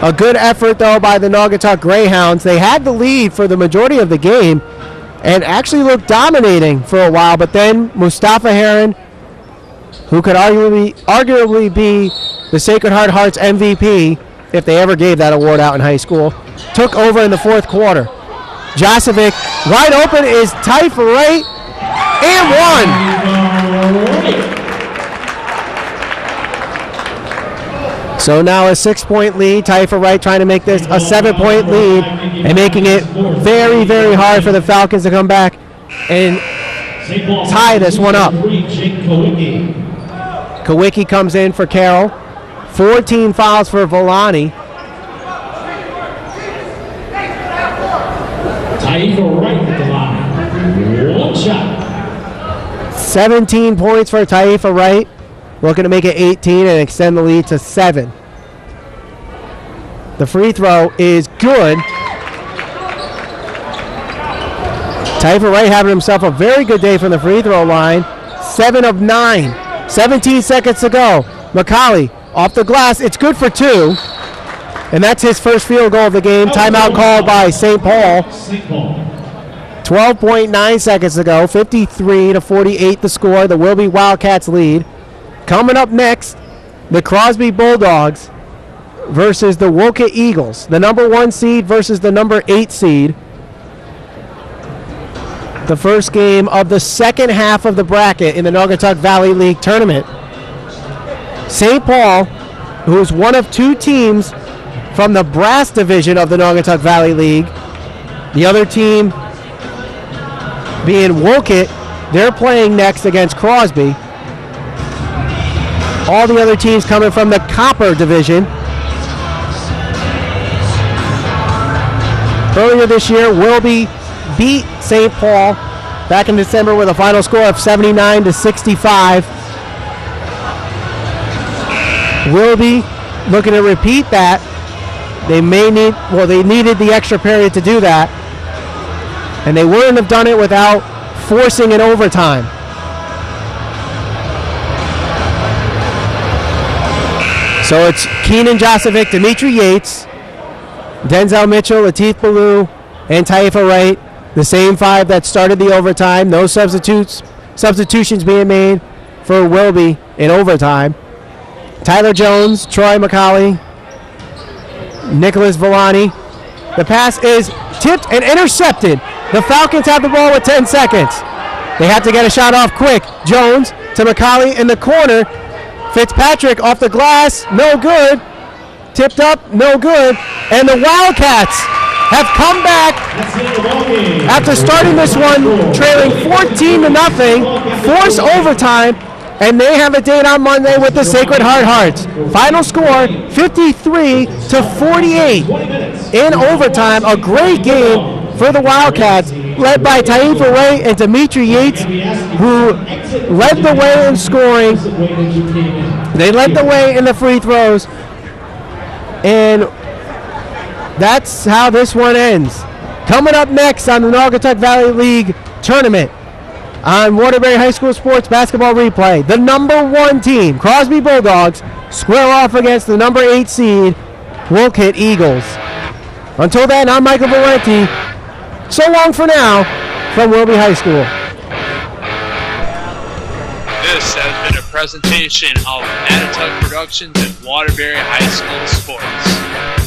C: A good effort, though, by the Naugatuck Greyhounds. They had the lead for the majority of the game and actually looked dominating for a while, but then Mustafa Heron, who could arguably be the Sacred Heart Hearts MVP, if they ever gave that award out in high school, took over in the fourth quarter. Josevic, wide open, is tight for right, and one. So now a 6-point lead. Tight for right, trying to make this a 7-point lead and making it very, very hard for the Falcons to come back and tie this one up. Kowicki comes in for Carroll. 14 fouls for Volani.
E: Taifa Wright at the line. One shot.
C: 17 points for Taifa Wright. Looking to make it 18 and extend the lead to 7. The free throw is good. Taifa Wright having himself a very good day from the free throw line. 7 of 9. 17 seconds to go. McCauley off the glass. It's good for 2. And that's his first field goal of the game. Timeout called by St. Paul. 12.9 seconds to go. 53-48 the score. The Wilby Wildcats lead. Coming up next, the Crosby Bulldogs versus the Woket Eagles. The number 1 seed versus the number 8 seed. The first game of the second half of the bracket in the Naugatuck Valley League tournament. St. Paul, who is one of 2 teams from the brass division of the Naugatuck Valley League. The other team being Woket, they're playing next against Crosby. All the other teams coming from the Copper division. Earlier this year, Wilby beat St. Paul back in December with a final score of 79-65. Wilby looking to repeat that. They needed the extra period to do that. And they wouldn't have done it without forcing an overtime. So it's Keenan Josevic, Dimitri Yates, Denzel Mitchell, Lateef Ballou, and Taifa Wright. The same 5 that started the overtime. No substitutions being made for Wilby in overtime. Tyler Jones, Troy McCauley, Nicholas Volani. The pass is tipped and intercepted. The Falcons have the ball with 10 seconds. They have to get a shot off quick. Jones to McCauley in the corner. Fitzpatrick off the glass, no good. Tipped up, no good. And the Wildcats have come back after starting this one trailing 14-0, force overtime, and they have a date on Monday with the Sacred Heart Hearts. Final score 53-48 in overtime. A great game for the Wildcats, led by Taifa Wright and Dimitri Yates, who led the way in scoring. They led the way in the free throws. And that's how this one ends. Coming up next on the Naugatuck Valley League tournament on Waterbury High School Sports Basketball Replay, the number 1 team, Crosby Bulldogs, square off against the number 8 seed, Wolcott Eagles. Until then, I'm Michael Valenti. So long for now from Wilby High School.
A: This has been a presentation of Naugatuck Productions and Waterbury High School Sports.